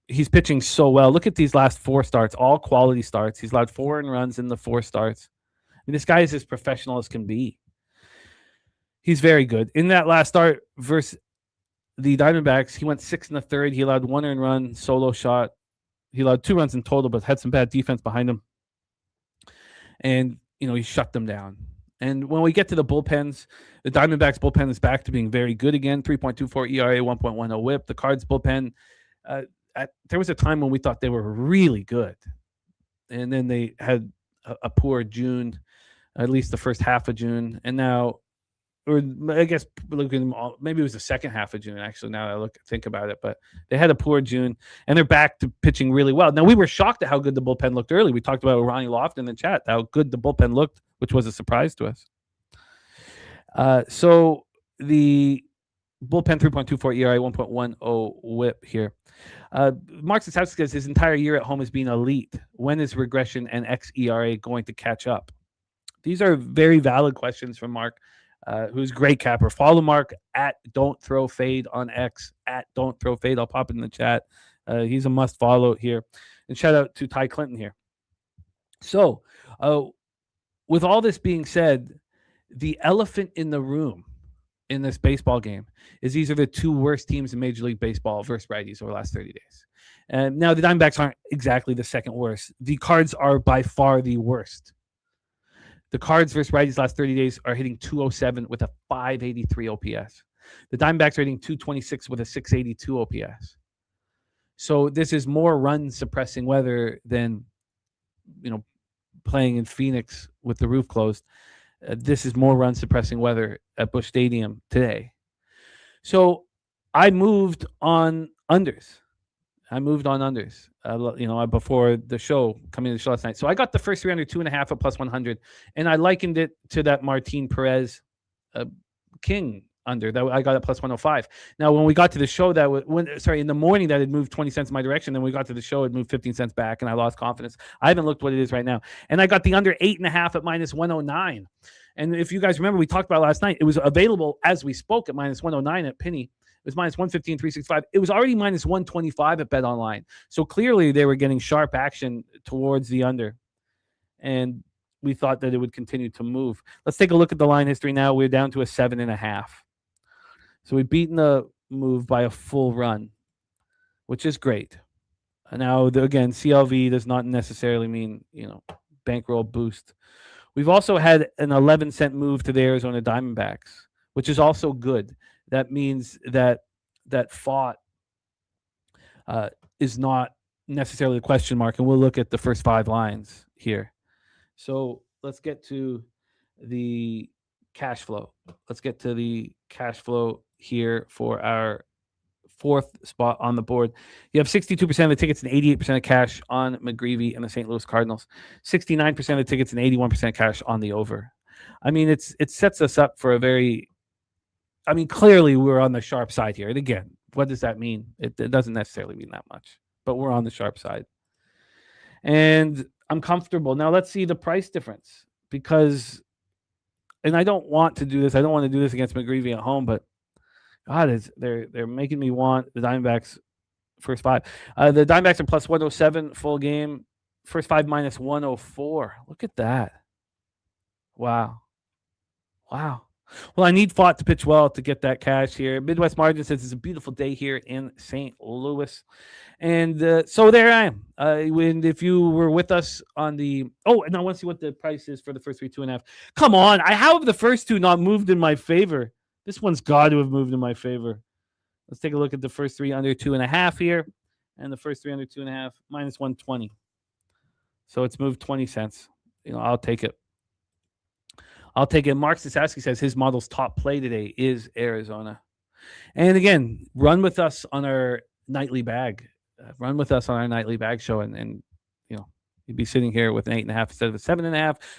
He's pitching so well. Look at these last 4 starts, all quality starts. He's allowed 4 earned runs in the 4 starts. I mean, this guy is as professional as can be. He's very good. In that last start versus the Diamondbacks, he went 6 1/3. He allowed 1 earned run, solo shot. He allowed 2 runs in total, but had some bad defense behind him. And, he shut them down. And when we get to the bullpens, the Diamondbacks bullpen is back to being very good again. 3.24 ERA, 1.10 whip. The Cards bullpen, there was a time when we thought they were really good. And then they had a poor June, at least the first half of June. And now, or I guess maybe it was the second half of June, actually, now I think about it. But they had a poor June, and they're back to pitching really well. Now, we were shocked at how good the bullpen looked early. We talked about Ronnie Loft in the chat, how good the bullpen looked, which was a surprise to us. So the bullpen 3.24 ERA, 1.10 whip here. Mark Sosowski says his entire year at home has been elite. When is regression and xERA going to catch up? These are very valid questions from Mark, who's great capper. Follow Mark at Don't Throw Fade on X, at Don't Throw Fade. I'll pop it in the chat. He's a must follow here. And shout out to Ty Clinton here. So, with all this being said, the elephant in the room in this baseball game is these are the 2 worst teams in Major League Baseball versus righties over the last 30 days. And now the Diamondbacks aren't exactly the second worst. The Cards are by far the worst. The Cards versus righties last 30 days are hitting 207 with a 583 OPS. The Diamondbacks are hitting 226 with a 682 OPS. So this is more run-suppressing weather than, playing in Phoenix with the roof closed. This is more run-suppressing weather at Busch Stadium today. So I moved on unders. Before the show, coming to the show last night. So I got the first 3 under 2.5 at plus 100, and I likened it to that Martin Perez King under that I got at plus 105. Now, when we got to the show, in the morning that had moved 20 cents in my direction. Then we got to the show, it moved 15 cents back, and I lost confidence. I haven't looked what it is right now, and I got the under 8.5 at minus 109. And if you guys remember, we talked about last night. It was available as we spoke at minus 109 at Penny. It was minus 115, 365. It was already minus 125 at Bet Online. So clearly they were getting sharp action towards the under. And we thought that it would continue to move. Let's take a look at the line history now. We're down to a 7.5. So we've beaten the move by a full run, which is great. Now, again, CLV does not necessarily mean, bankroll boost. We've also had an 11-cent move to the Arizona Diamondbacks, which is also good. That means that fought is not necessarily a question mark, and we'll look at the first 5 lines here. So let's get to the cash flow. Let's get to the cash flow here for our 4th spot on the board. You have 62% of the tickets and 88% of cash on McGreevy and the St. Louis Cardinals. 69% of the tickets and 81% cash on the over. I mean, it sets us up for a very... clearly we're on the sharp side here. And again, what does that mean? It doesn't necessarily mean that much, but we're on the sharp side. And I'm comfortable. Now let's see the price difference because, and I don't want to do this. I don't want to do this against McGreevy at home, but God, they're making me want the Diamondbacks first 5. The Diamondbacks are plus 107 full game. First 5 minus 104. Look at that. Wow. Well, I need Fott to pitch well to get that cash here. Midwest Margin says it's a beautiful day here in St. Louis. And so there I am. If you were with us on the... Oh, and I want to see what the price is for the first 3, 2.5. Come on. How have the first 2 not moved in my favor? This one's got to have moved in my favor. Let's take a look at the first 3 under 2.5 here. And the first 3 under 2.5, minus 120. So it's moved 20 cents. I'll take it. Mark Sasaski says his model's top play today is Arizona. And again, run with us on our nightly bag. Run with us on our nightly bag show, and you'd be sitting here with an 8.5 instead of a 7.5.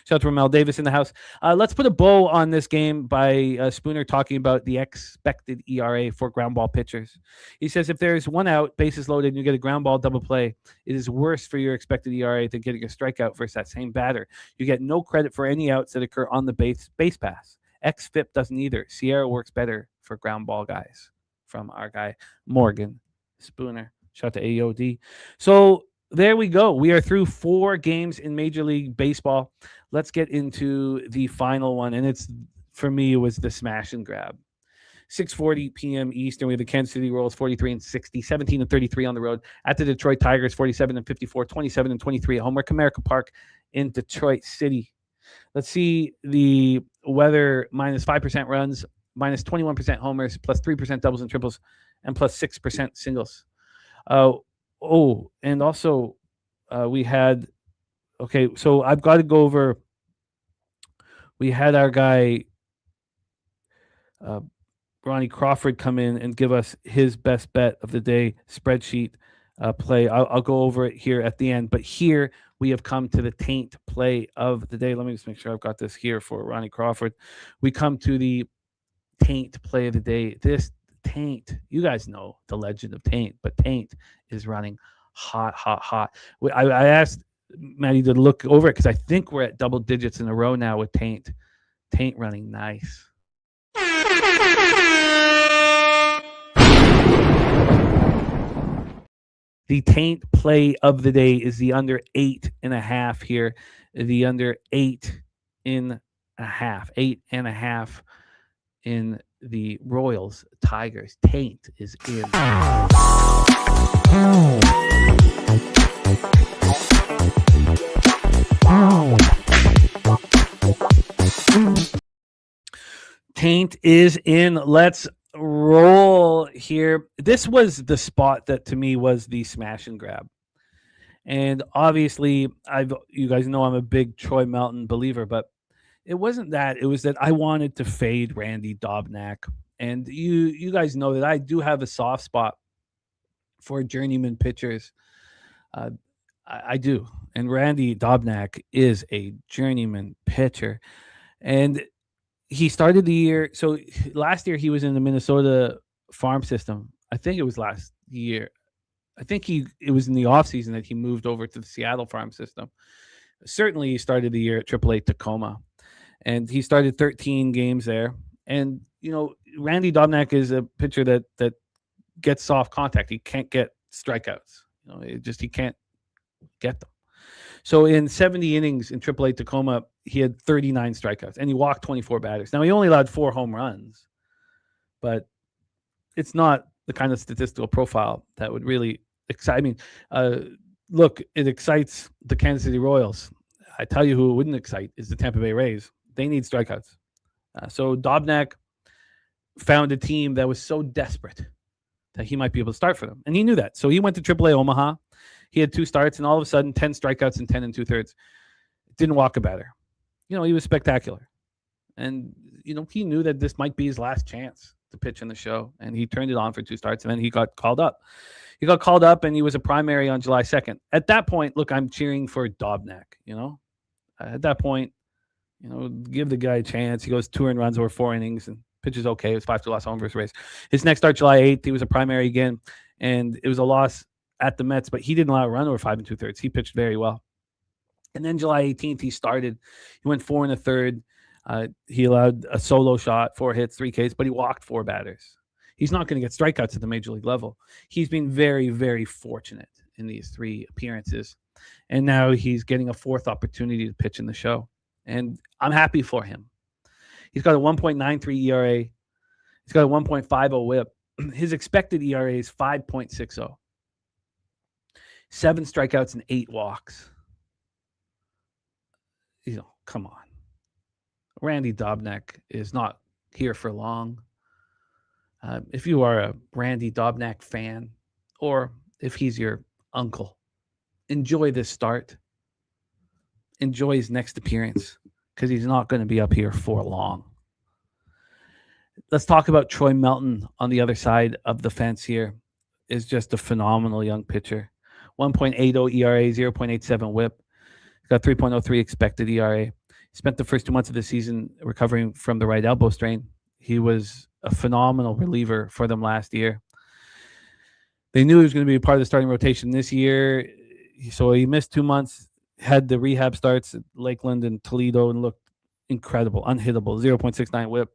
Shout out to Ramel Davis in the house. Let's put a bow on this game by Spooner talking about the expected ERA for ground ball pitchers. He says if there's 1 out, bases loaded, and you get a ground ball double play, it is worse for your expected ERA than getting a strikeout versus that same batter. You get no credit for any outs that occur on the base pass. XFIP doesn't either. Sierra works better for ground ball guys. From our guy Morgan Spooner. Shout out to AOD. So there we go. We are through 4 games in Major League Baseball. Let's get into the final one. And for me, it was the smash and grab. 6:40 p.m. Eastern. We have the Kansas City Royals 43-60, 17-33 on the road. At the Detroit Tigers 47-54, 27-23 at home. We're at Comerica Park in Detroit City. Let's see the weather: minus 5% runs, minus 21% homers, plus 3% doubles and triples, and plus 6% singles. And also we had, so I've got to go over, we had our guy, Ronnie Crawford come in and give us his best bet of the day spreadsheet play. I'll go over it here at the end, but here we have come to the taint play of the day. Let me just make sure I've got this here for Ronnie Crawford. We come to the taint play of the day. This Taint, you guys know the legend of Taint, but Taint is running hot. I asked Maddie to look over it because I think we're at double digits in a row now with Taint running nice. The Taint play of the day is the under 8.5 here. The under 8.5. 8.5 in the Royals Tigers. Taint is in. Taint is in. Let's roll here. This was the spot that to me was the smash and grab. And obviously, you guys know I'm a big Troy Melton believer, but it wasn't that. It was that I wanted to fade Randy Dobnak. And you guys know that I do have a soft spot for journeyman pitchers. I do. And Randy Dobnak is a journeyman pitcher. And he started the year. So last year he was in the Minnesota farm system. I think it was last year. I think it was in the offseason that he moved over to the Seattle farm system. Certainly he started the year at AAA Tacoma. And he started 13 games there. And, Randy Dobnak is a pitcher that gets soft contact. He can't get strikeouts. He can't get them. So in 70 innings in AAA Tacoma, he had 39 strikeouts, and he walked 24 batters. Now, he only allowed 4 home runs, but it's not the kind of statistical profile that would really excite. I mean, look, it excites the Kansas City Royals. I tell you who it wouldn't excite is the Tampa Bay Rays. They need strikeouts. So Dobnak found a team that was so desperate that he might be able to start for them. And he knew that. So he went to AAA Omaha. He had 2 starts, and all of a sudden, 10 strikeouts and 10 2/3. Didn't walk a batter. He was spectacular. And, he knew that this might be his last chance to pitch in the show. And he turned it on for 2 starts, and then he got called up. He got called up, and he was a primary on July 2nd. At that point, look, I'm cheering for Dobnak, At that point, give the guy a chance. He goes 2 earned runs over 4 innings and pitches okay. It was 5-2 loss home versus Rays. His next start, July 8th, he was a primary again, and it was a loss at the Mets, but he didn't allow a run over 5 2/3. He pitched very well. And then July 18th, he started. He went 4 1/3. He allowed a solo shot, 4 hits, 3 Ks, but he walked 4 batters. He's not going to get strikeouts at the major league level. He's been very, very fortunate in these 3 appearances. And now he's getting a 4th opportunity to pitch in the show. And I'm happy for him. He's got a 1.93 ERA. He's got a 1.50 whip. His expected ERA is 5.60. 7 strikeouts and 8 walks. Come on. Randy Dobnak is not here for long. If you are a Randy Dobnak fan, or if he's your uncle, enjoy this start. Enjoy his next appearance, because he's not going to be up here for long. Let's talk about Troy Melton on the other side of the fence here. Is just a phenomenal young pitcher. 1.80 ERA, 0.87 whip. He's got 3.03 expected ERA. He spent the first 2 months of the season recovering from the right elbow strain. He was a phenomenal reliever for them last year. They knew he was going to be a part of the starting rotation this year. So he missed 2 months, had the rehab starts at Lakeland and Toledo, and looked incredible, unhittable, 0.69 whip.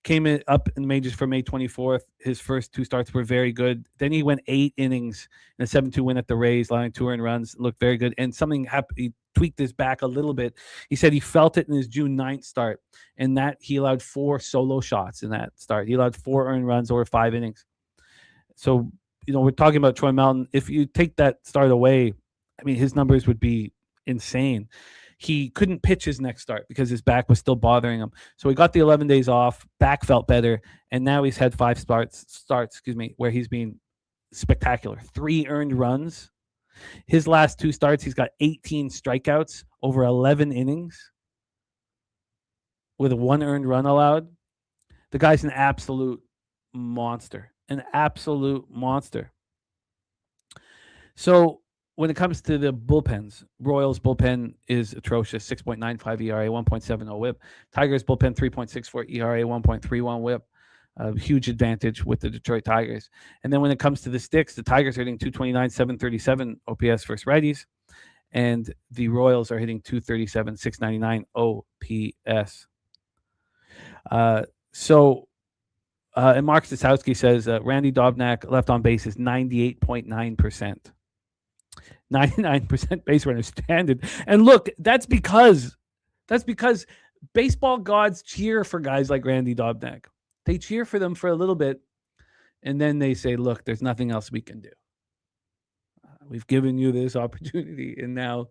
Came up in the majors for May 24th. His first 2 starts were very good. Then he went 8 innings in a 7-2 win at the Rays, allowing 2 earned runs. Looked very good. And something happened. He tweaked this back a little bit. He said he felt it in his June 9th start, and that he allowed 4 solo shots in that start. He allowed 4 earned runs over 5 innings. So, we're talking about Troy Melton. If you take that start away, I mean, his numbers would be insane. He couldn't pitch his next start because his back was still bothering him. So he got the 11 days off, back felt better, and now he's had 5 starts, where he's been spectacular. 3 earned runs. His last 2 starts, he's got 18 strikeouts over 11 innings with 1 earned run allowed. The guy's an absolute monster. An absolute monster. So when it comes to the bullpens, Royals bullpen is atrocious, 6.95 ERA, 1.70 whip. Tigers bullpen, 3.64 ERA, 1.31 whip. A huge advantage with the Detroit Tigers. And then when it comes to the sticks, the Tigers are hitting 229, 737 OPS versus righties. And the Royals are hitting 237, 699 OPS. And Mark Staszowski says Randy Dobnak left on base is 98.9%. 99% base runner standard. And look, that's because baseball gods cheer for guys like Randy Dobnak. They cheer for them for a little bit, and then they say, look, there's nothing else we can do. We've given you this opportunity, and now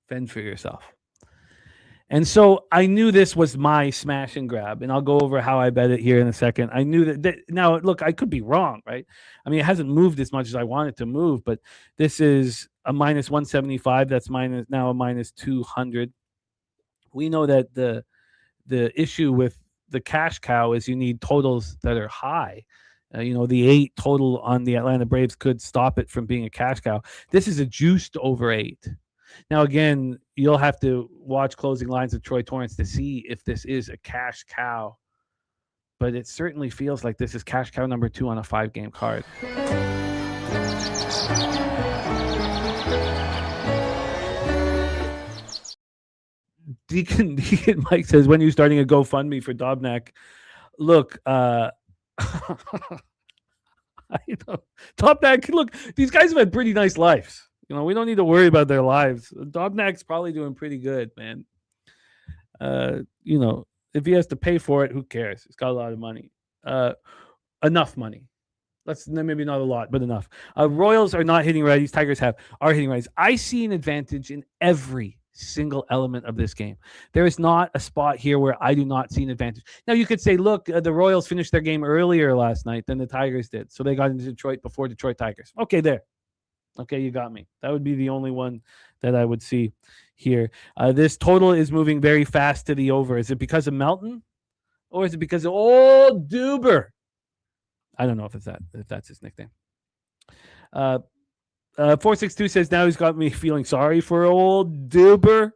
fend for yourself. And so I knew this was my smash and grab, and I'll go over how I bet it here in a second. I knew that now, look, I could be wrong, right? I mean, it hasn't moved as much as I want it to move, but this is a minus 175. That's now a minus 200. We know that the issue with the cash cow is you need totals that are high. The 8 total on the Atlanta Braves could stop it from being a cash cow. This is a juiced over 8. Now, again, you'll have to watch closing lines of Troy Torrance to see if this is a cash cow. But it certainly feels like this is cash cow number 2 on a 5-game card. Deacon Mike says, when are you starting a GoFundMe for Dobnak? Look, I know. Dobnak, look, these guys have had pretty nice lives. We don't need to worry about their lives. Dobnak's probably doing pretty good, man. If he has to pay for it, who cares? He's got a lot of money. Enough money. Maybe not a lot, but enough. Royals are not hitting righties. Tigers are hitting righties. I see an advantage in every single element of this game. There is not a spot here where I do not see an advantage. Now, you could say, look, the Royals finished their game earlier last night than the Tigers did. So they got into Detroit before Detroit Tigers. Okay, there. Okay, you got me. That would be the only one that I would see here. This total is moving very fast to the over. Is it because of Melton? Or is it because of old Duber? I don't know if that's his nickname. 462 says, now he's got me feeling sorry for old Duber.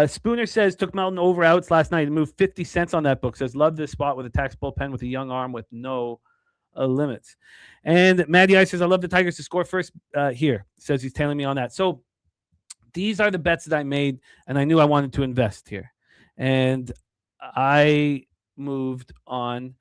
Spooner says, took Melton over outs last night and moved 50 cents on that book. Says, love this spot with a tax bullpen with a young arm with no limits. And Matty Ice says, I love the Tigers to score first here. Says he's tailing me on that. So these are the bets that I made, and I knew I wanted to invest here. And I moved on.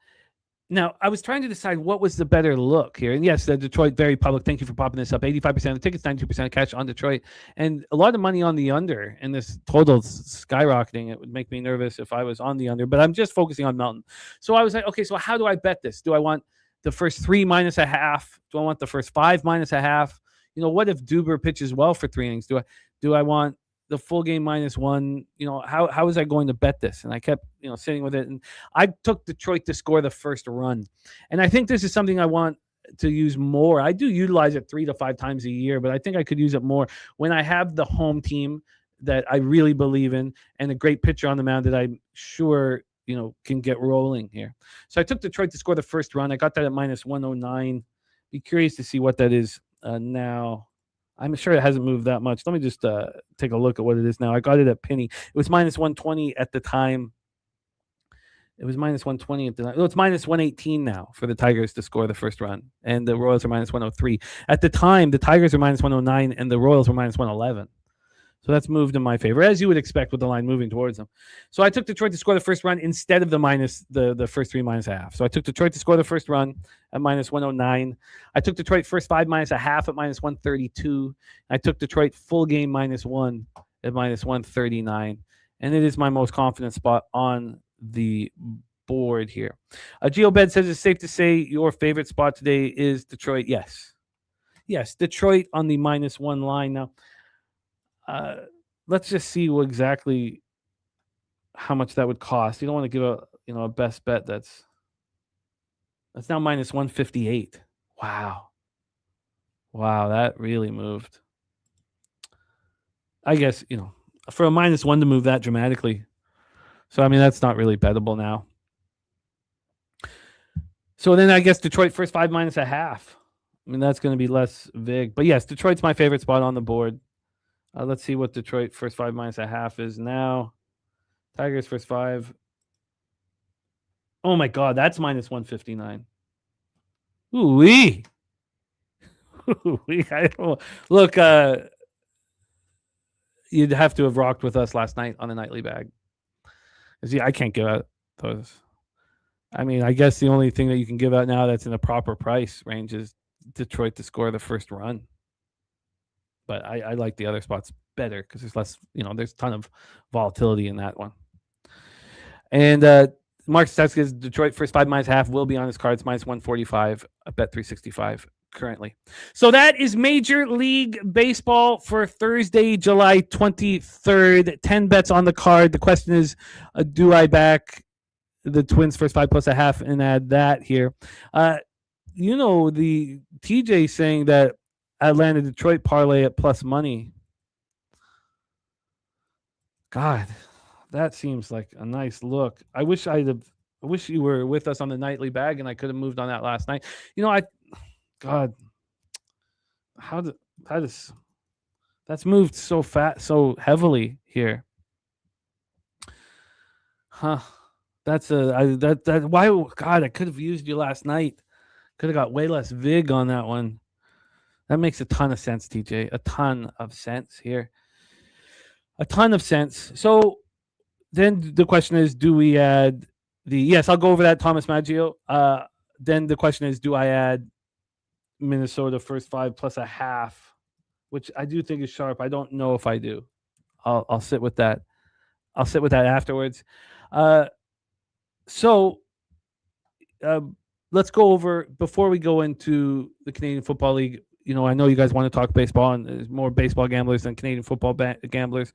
Now, I was trying to decide what was the better look here. And yes, the Detroit, very public. Thank you for popping this up. 85% of the tickets, 92% cash on Detroit. And a lot of money on the under. And this total's skyrocketing. It would make me nervous if I was on the under. But I'm just focusing on Melton. So I was like, okay, so how do I bet this? Do I want the first 3 minus a half? Do I want the first 5 minus a half? What if Duber pitches well for 3 innings? Do I want the full game -1? How was I going to bet this? And I kept, sitting with it. And I took Detroit to score the first run. And I think this is something I want to use more. I do utilize it 3 to 5 times a year, but I think I could use it more when I have the home team that I really believe in and a great pitcher on the mound that I'm sure can get rolling here. So I took Detroit to score the first run. I got that at -109. Be curious to see what that is now. I'm sure it hasn't moved that much. Let me just take a look at what it is now. I got it at penny. It was -120 at the time. It was -120 at the time. No, it's -118 now for the Tigers to score the first run. And the Royals are -103. At the time, the Tigers are -109 and the Royals were -111. So that's moved in my favor, as you would expect with the line moving towards them. So I took Detroit to score the first run instead of the first 3 minus a half. So I took Detroit to score the first run at -109. I took Detroit first 5 minus a half at -132. I took Detroit full game -1 at -139. And it is my most confident spot on the board here. GeoBed says it's safe to say your favorite spot today is Detroit. Yes. Yes, Detroit on the -1 line. Now, let's just see exactly how much that would cost. You don't want to give a best bet that's now -158. Wow, that really moved. I guess for a -1 to move that dramatically. So I mean that's not really bettable now. So then I guess Detroit first 5 minus a half. I mean that's going to be less vig, but yes, Detroit's my favorite spot on the board. Let's see what Detroit first 5 minus a half is now. Tigers first 5. Oh my God, that's -159. Ooh-wee. Look, you'd have to have rocked with us last night on the nightly bag. See, I can't give out those. I mean, I guess the only thing that you can give out now that's in a proper price range is Detroit to score the first run. But I like the other spots better because there's less, there's a ton of volatility in that one. And Mark Stats says Detroit first 5 minus half will be on his cards, -145. I bet 365 currently. So that is Major League Baseball for Thursday, July 23rd. 10 bets on the card. The question is, do I back the Twins first 5+1/2 and add that here? The TJ saying that Atlanta Detroit parlay at plus money. God, that seems like a nice look. I wish you were with us on the nightly bag and I could have moved on that last night. That's moved so so heavily here. Huh. Why? God, I could have used you last night. Could have got way less vig on that one. That makes a ton of sense, TJ. A ton of sense here. A ton of sense. So then the question is, do we add yes, I'll go over that, Thomas Maggio. Then the question is, do I add Minnesota first 5+1/2, which I do think is sharp. I don't know if I do. I'll sit with that. I'll sit with that afterwards. So let's go over, before we go into the Canadian Football League. I know you guys want to talk baseball, and there's more baseball gamblers than Canadian football gamblers.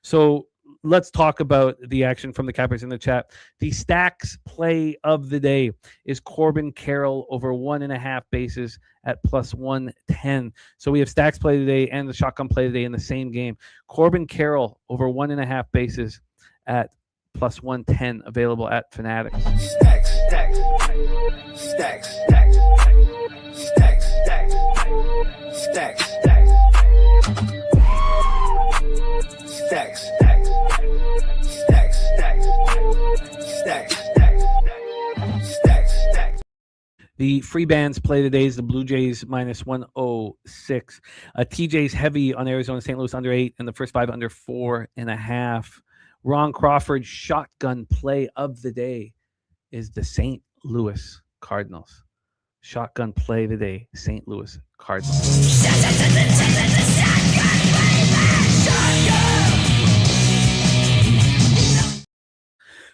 So let's talk about the action from the cappers in the chat. The stacks play of the day is Corbin Carroll over 1.5 bases at plus 110. So we have stacks play today and the shotgun play today in the same game. Corbin Carroll over 1.5 bases at plus 110, available at Fanatics. Stacks, stacks, stacks, stacks, stacks, stacks, stacks, stacks, stacks, stacks, stacks, stacks, stacks, stacks. The free bands play today is the Blue Jays minus 106. TJ's heavy on Arizona St. Louis under 8 and the first 5 under 4.5. Ron Crawford's shotgun play of the day is the St. Louis Cardinals. Shotgun play today, St. Louis Cardinals.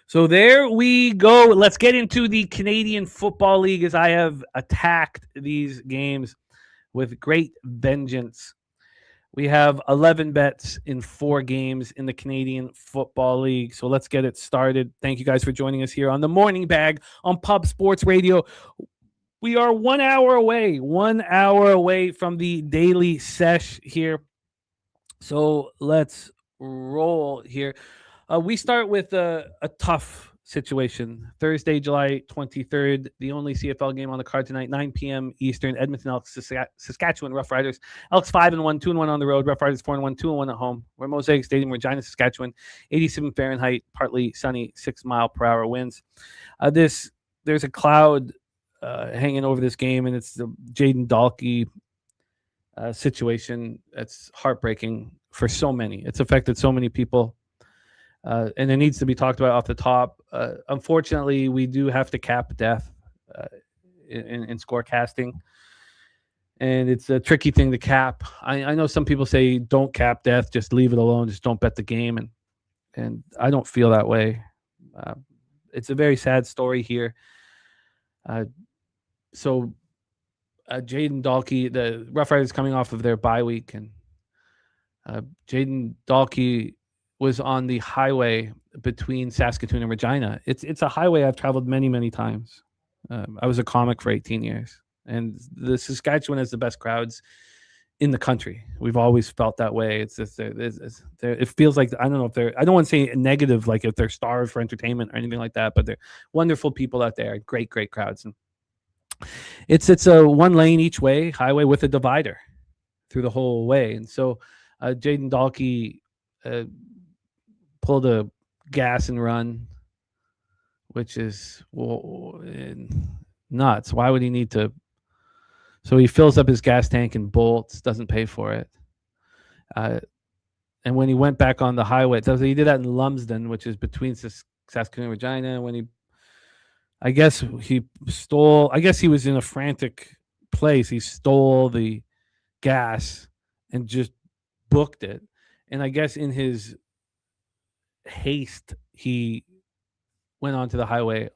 So there we go. Let's get into the Canadian Football League, as I have attacked these games with great vengeance. We have 11 bets in 4 games in the Canadian Football League. So let's get it started. Thank you guys for joining us here on the Morning Bag on Pub Sports Radio. We are 1 hour away from the daily sesh here. So let's roll here. We start with a tough situation. Thursday, July 23rd, the only CFL game on the card tonight, 9 p.m. Eastern, Edmonton, Elks, Saskatchewan, Roughriders. Elks 5-1, 2-1 on the road. Roughriders 4-1, 2-1 at home. We're at Mosaic Stadium, Regina, Saskatchewan. 87 Fahrenheit, partly sunny, 6-mile-per-hour winds. There's a cloud hanging over this game, and it's the Jaden Dalkey situation. That's heartbreaking for so many. It's affected so many people. And it needs to be talked about off the top. Unfortunately, we do have to cap death in scorecasting. And it's a tricky thing to cap. I know some people say don't cap death, just leave it alone, just don't bet the game. And I don't feel that way. It's a very sad story here. So Jaden Dalkey, the Roughriders coming off of their bye week, and Jaden Dalkey was on the highway between Saskatoon and Regina. It's a highway I've traveled many, many times. I was a comic for 18 years, and the Saskatchewan has the best crowds in the country. We've always felt that way. It's just it feels like, I don't know if they're, I don't want to say negative, like if they're starved for entertainment or anything like that, but they're wonderful people out there. Great crowds. And it's a one lane each way highway with a divider through the whole way. And so Jaden Dalkey pulled a gas and run, which is nuts. Why would he need to? So he fills up his gas tank and bolts, doesn't pay for it. And when he went back on the highway, so he did that in Lumsden, which is between Saskatoon and Regina. When I guess he was in a frantic place. He stole the gas and just booked it. And I guess in his haste, he went onto the highway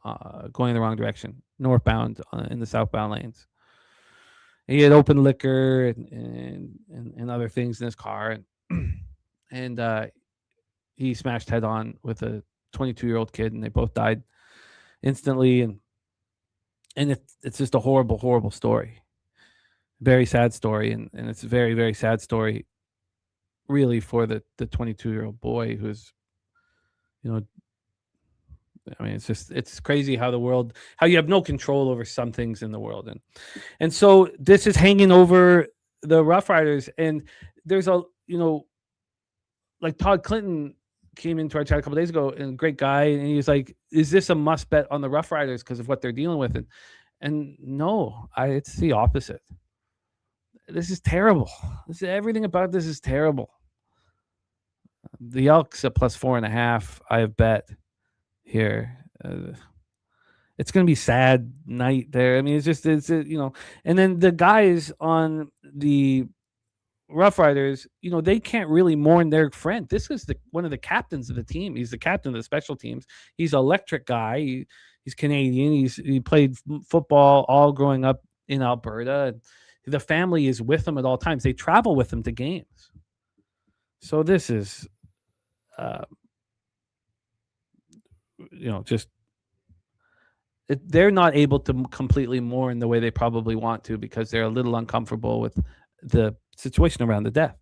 going in the wrong direction, northbound in the southbound lanes. He had open liquor and other things in his car, and he smashed head on with a 22-year-old kid, and they both died instantly. And it's just a horrible, horrible story. Very sad story, and it's a very, very sad story, really, for the 22-year-old boy who's, I mean, it's crazy how you have no control over some things in the world, and so this is hanging over the Roughriders, and there's like Todd Clinton came into our chat a couple days ago, and a great guy, and he was like, "Is this a must bet on the Roughriders because of what they're dealing with?" And no, it's the opposite. This is terrible. Everything about this is terrible. The Elks at plus 4.5. I have bet here. It's going to be sad night there. I mean, and then the guys on the Roughriders, they can't really mourn their friend. This is one of the captains of the team. He's the captain of the special teams. He's an electric guy. He's Canadian. He played football all growing up in Alberta. The family is with him at all times. They travel with him to games. So this is, they're not able to completely mourn the way they probably want to because they're a little uncomfortable with the situation around the death.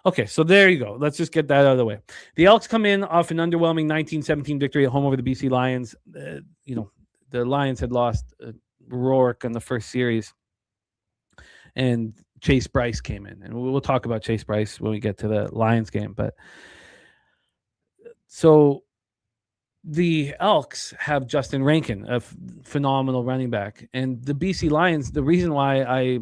Okay, so there you go. Let's just get that out of the way. The Elks come in off an underwhelming 19-17 victory at home over the BC Lions. The Lions had lost Rourke in the first series, and Chase Bryce came in. And we'll talk about Chase Bryce when we get to the Lions game. But so the Elks have Justin Rankin, a phenomenal running back. And the BC Lions, the reason why I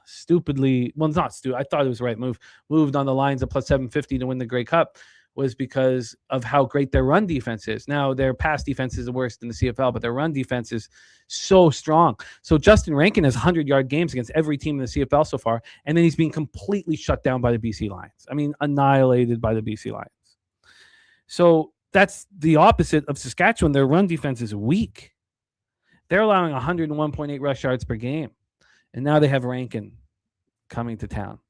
I thought it was the right move, moved on the Lions at plus 750 to win the Grey Cup, was because of how great their run defense is. Now, their pass defense is the worst in the CFL, but their run defense is so strong. So Justin Rankin has 100-yard games against every team in the CFL so far, and then he's being completely shut down by the BC Lions. I mean, annihilated by the BC Lions. So that's the opposite of Saskatchewan. Their run defense is weak. They're allowing 101.8 rush yards per game, and now they have Rankin coming to town.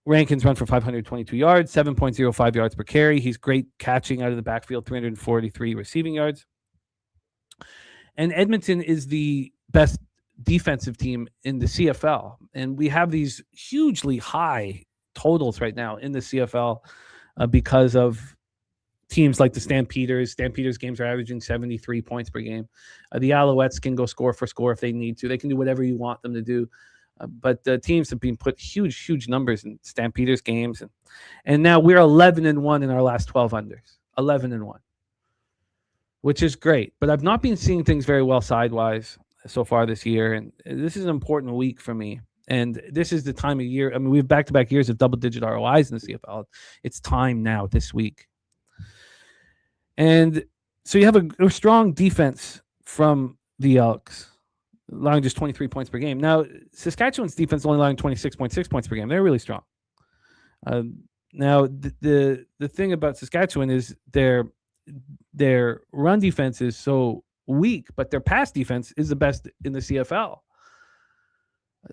Rankin's run for 522 yards, 7.05 yards per carry. He's great catching out of the backfield, 343 receiving yards. And Edmonton is the best defensive team in the CFL. And we have these hugely high totals right now in the CFL because of teams like the Stampeders. Stampeders games are averaging 73 points per game. The Alouettes can go score for score if they need to. They can do whatever you want them to do. But the teams have been put huge numbers in Stampeders games. And now we're 11-1 in our last 12 unders. 11-1. Which is great. But I've not been seeing things very well sidewise so far this year. And this is an important week for me. And this is the time of year. I mean, we have back-to-back years of double-digit ROIs in the CFL. It's time now this week. And so you have a strong defense from the Elks, allowing just 23 points per game. Now, Saskatchewan's defense is only allowing 26.6 points per game. They're really strong. Now, the thing about Saskatchewan is their run defense is so weak, but their pass defense is the best in the CFL.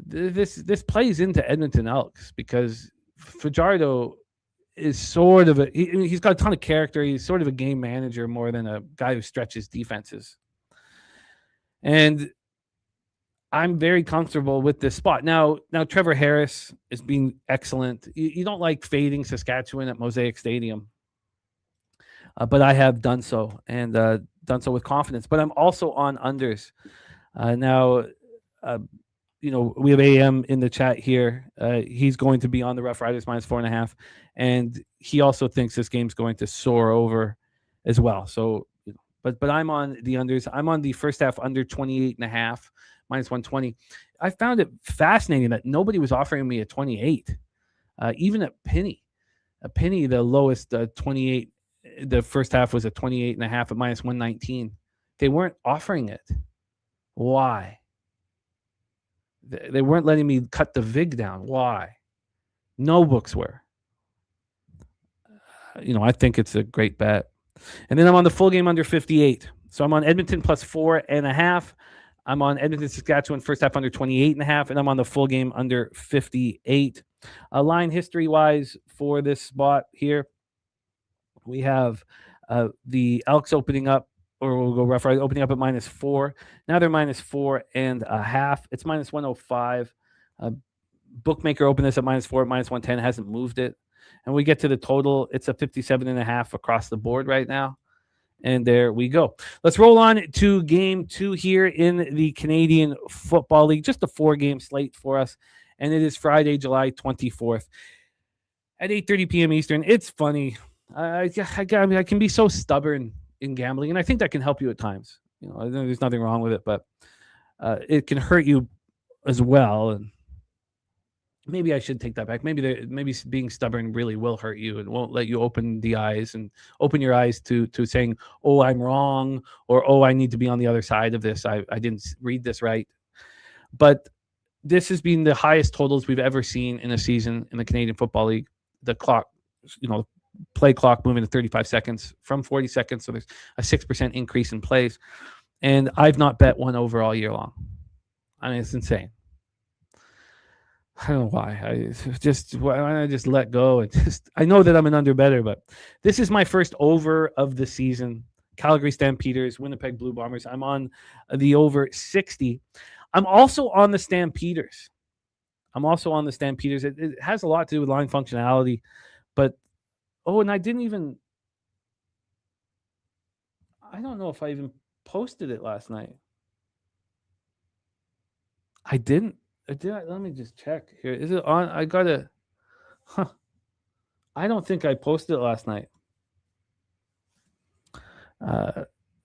This plays into Edmonton Elks because Fajardo is sort of he's got a ton of character. He's sort of a game manager more than a guy who stretches defenses. And I'm very comfortable with this spot. Now Trevor Harris is being excellent. You don't like fading Saskatchewan at Mosaic Stadium, but I have done so, and done so with confidence. But I'm also on unders. We have AM in the chat here. He's going to be on the Roughriders minus 4.5, and he also thinks this game's going to soar over as well. So, but I'm on the unders. I'm on the first half under 28.5. minus 120. I found it fascinating that nobody was offering me a 28, even at Penny. A Penny, the lowest 28, the first half was a 28.5 at minus 119. They weren't offering it. Why? They weren't letting me cut the VIG down. Why? No books were. I think it's a great bet. And then I'm on the full game under 58. So I'm on Edmonton plus 4.5. I'm on Edmonton, Saskatchewan, first half under 28.5, and I'm on the full game under 58. Line history-wise for this spot here, we have the Elks opening up, or we'll go Roughriders opening up at -4. Now they're -4.5. It's -105. Bookmaker opened this at -4, -110, hasn't moved it. And we get to the total, it's a 57.5 across the board right now. And there we go. Let's roll on to game 2 here in the Canadian Football League. Just a 4-game slate for us. And it is Friday, July 24th at 8:30 p.m. Eastern. It's funny. I can be so stubborn in gambling, and I think that can help you at times. You know, there's nothing wrong with it, but it can hurt you as well. And maybe I should take that back. Maybe being stubborn really will hurt you and won't let you open your eyes to saying, "Oh, I'm wrong," or "Oh, I need to be on the other side of this. I didn't read this right." But this has been the highest totals we've ever seen in a season in the Canadian Football League. The clock, play clock moving to 35 seconds from 40 seconds. So there's a 6% increase in plays. And I've not bet one over all year long. I mean, it's insane. I don't know why. Why don't I just let go and I know that I'm an under better, but this is my first over of the season. Calgary Stampeders, Winnipeg Blue Bombers. I'm on the over 60. I'm also on the Stampeders. It has a lot to do with line functionality, but and I don't know if I even posted it last night. I didn't. Let me just check here. Is it on? I don't think I posted it last night.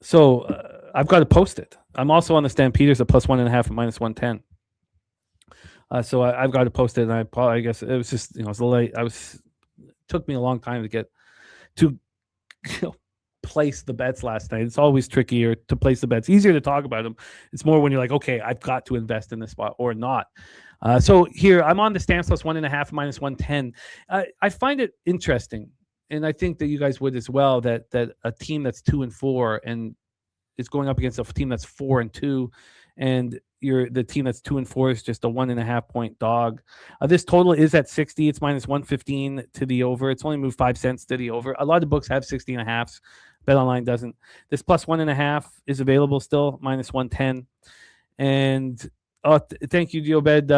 So I've got to post it. I'm also on the Stampeders at +1.5 at -110. So I've got to post it, and I guess it was just it's late. Took me a long time to get to place the bets last night. It's always trickier to place the bets. Easier to talk about them. It's more when you're like, okay, I've got to invest in this spot or not. So here I'm on the Stamps +1.5 at -110. I find it interesting, and I think that you guys would as well, that a team that's 2-4 and is going up against a team that's 4-2, and the team that's 2-4 is just a 1.5 point dog. This total is at 60. It's -115 to the over. It's only moved 5 cents to the over. A lot of books have 60.5s. BetOnline doesn't. This +1.5 is available still, -110. And thank you, Diobed.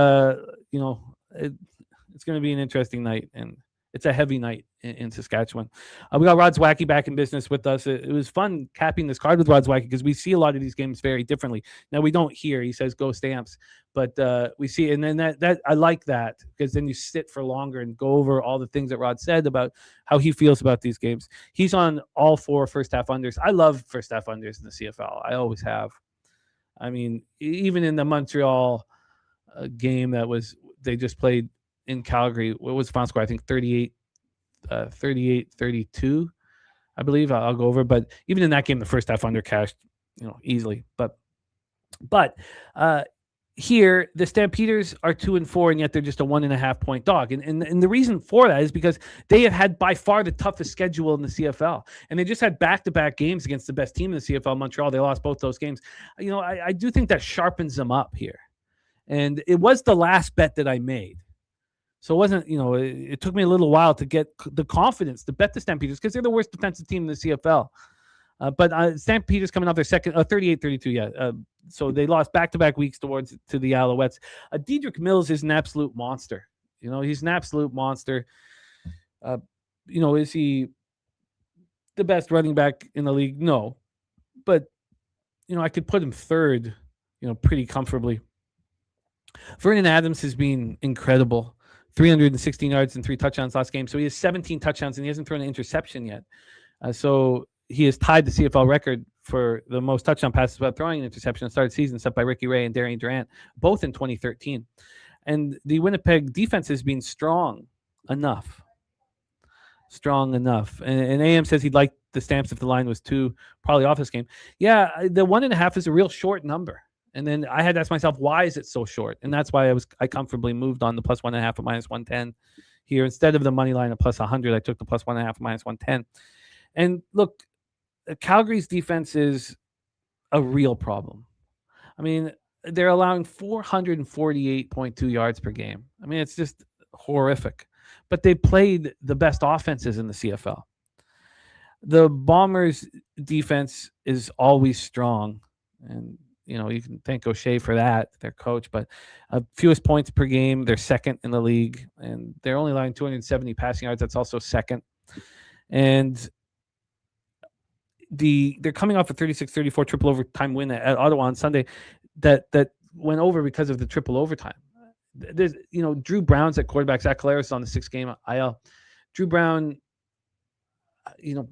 It's going to be an interesting night, and it's a heavy night in Saskatchewan. We got Rod Zwacky back in business with us. It was fun capping this card with Rod Zwacky because we see a lot of these games very differently. Now, we don't hear. He says, go Stamps. But we see, and then that I like that because then you sit for longer and go over all the things that Rod said about how he feels about these games. He's on all 4 first half unders. I love first half unders in the CFL. I always have. I mean, even in the Montreal game they just played in Calgary, what was the final score? I think 38-32, I believe. I'll go over. But even in that game, the first half under cashed, easily. But here, the Stampeders are 2-4, and yet they're just a 1.5 point dog. And the reason for that is because they have had by far the toughest schedule in the CFL. And they just had back-to-back games against the best team in the CFL, Montreal. They lost both those games. I do think that sharpens them up here. And it was the last bet that I made. So it wasn't, it took me a little while to get the confidence to bet the Stampeders because they're the worst defensive team in the CFL. But Stampeders coming off their second, 38-32, so they lost back-to-back weeks to the Alouettes. Dedrick Mills is an absolute monster. He's an absolute monster. Is he the best running back in the league? No. But, I could put him third, pretty comfortably. Vernon Adams has been incredible. 316 yards and 3 touchdowns last game. So he has 17 touchdowns, and he hasn't thrown an interception yet. So he has tied the CFL record for the most touchdown passes without throwing an interception at the start of the season, set by Ricky Ray and Darian Durant, both in 2013. And the Winnipeg defense has been strong enough. And AM says he'd like the Stamps if the line was 2, probably off this game. Yeah, the 1.5 is a real short number. And then I had to ask myself, why is it so short? And that's why I comfortably moved on the +1.5 at -110 here. Instead of the money line at +100, I took the +1.5 at -110. And look, Calgary's defense is a real problem. I mean, they're allowing 448.2 yards per game. I mean, it's just horrific. But they played the best offenses in the CFL. The Bombers' defense is always strong, and you can thank O'Shea for that, their coach. But fewest points per game, they're second in the league, and they're only allowing 270 passing yards. That's also second. And they're coming off a 36-34 triple overtime win at Ottawa on Sunday that went over because of the triple overtime. There's, Drew Brown's at quarterback. Zach Collaros on the 6-game IL. Drew Brown,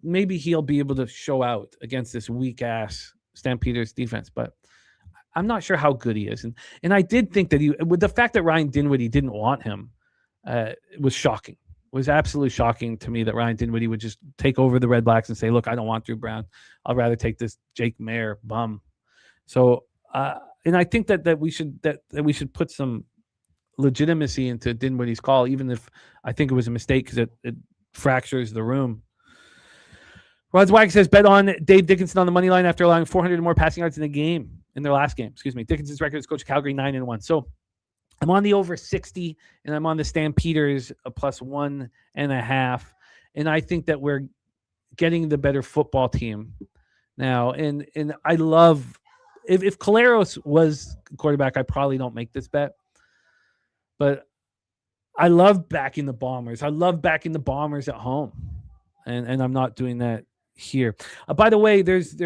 maybe he'll be able to show out against this weak-ass Stampeders defense, but I'm not sure how good he is. And I did think that with the fact that Ryan Dinwiddie didn't want him, was shocking. It was absolutely shocking to me that Ryan Dinwiddie would just take over the Red Blacks and say, look, I don't want Drew Brown. I'll rather take this Jake Mayer bum. So, and I think that we should put some legitimacy into Dinwiddie's call, even if I think it was a mistake because it fractures the room. Rod Zwag says, bet on Dave Dickinson on the money line after allowing 400 more passing yards in their last game. Excuse me. Dickinson's record as coach of Calgary, 9-1. So I'm on the over 60, and I'm on the Stampeders a plus 1.5. And I think that we're getting the better football team now. And I love, if Collaros was quarterback, I probably don't make this bet. But I love backing the Bombers. I love backing the Bombers at home. And I'm not doing that here. By the way, there's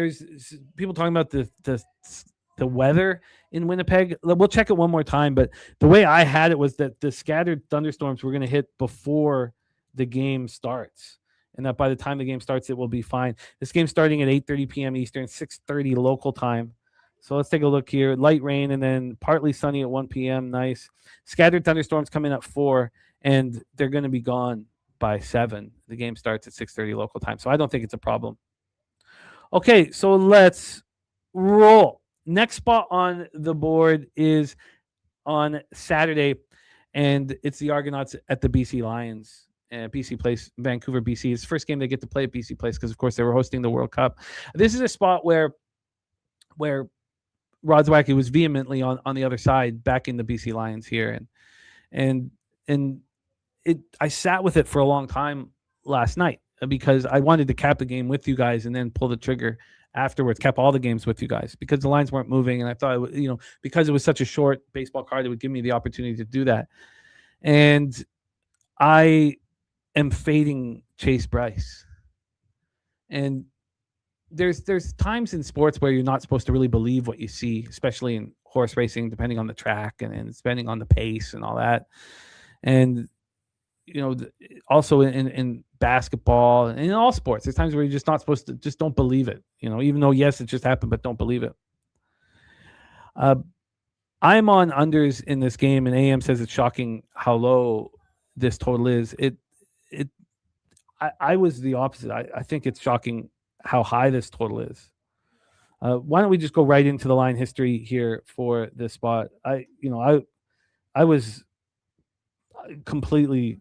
people talking about the weather in Winnipeg. We'll check it one more time, but the way I had it was that the scattered thunderstorms were going to hit before the game starts, and that by the time the game starts, it will be fine. This game's starting at 8:30 p.m. Eastern, 6:30 local time. So let's take a look here. Light rain and then partly sunny at 1 p.m. Nice. Scattered thunderstorms coming at 4, and they're going to be gone by 7. The game starts at 6:30 local time, so I don't think it's a problem. Okay, so let's roll. Next spot on the board is on Saturday, and it's the Argonauts at the BC Lions. BC Place, Vancouver, BC. It's the first game they get to play at BC Place because, of course, they were hosting the World Cup. This is a spot where Rod Zwacky was vehemently on the other side, backing the BC Lions here, and I sat with it for a long time last night because I wanted to cap the game with you guys and then pull the trigger afterwards, cap all the games with you guys because the lines weren't moving. And I thought, because it was such a short baseball card, it would give me the opportunity to do that. And I am fading Chase Bryce. And there's times in sports where you're not supposed to really believe what you see, especially in horse racing, depending on the track and depending on the pace and all that. And also in basketball and in all sports, there's times where you're just not supposed to, just don't believe it, even though, yes, it just happened, but don't believe it. I'm on unders in this game, and AM says it's shocking how low this total is. I was the opposite. I think it's shocking how high this total is. Why don't we just go right into the line history here for this spot? I was completely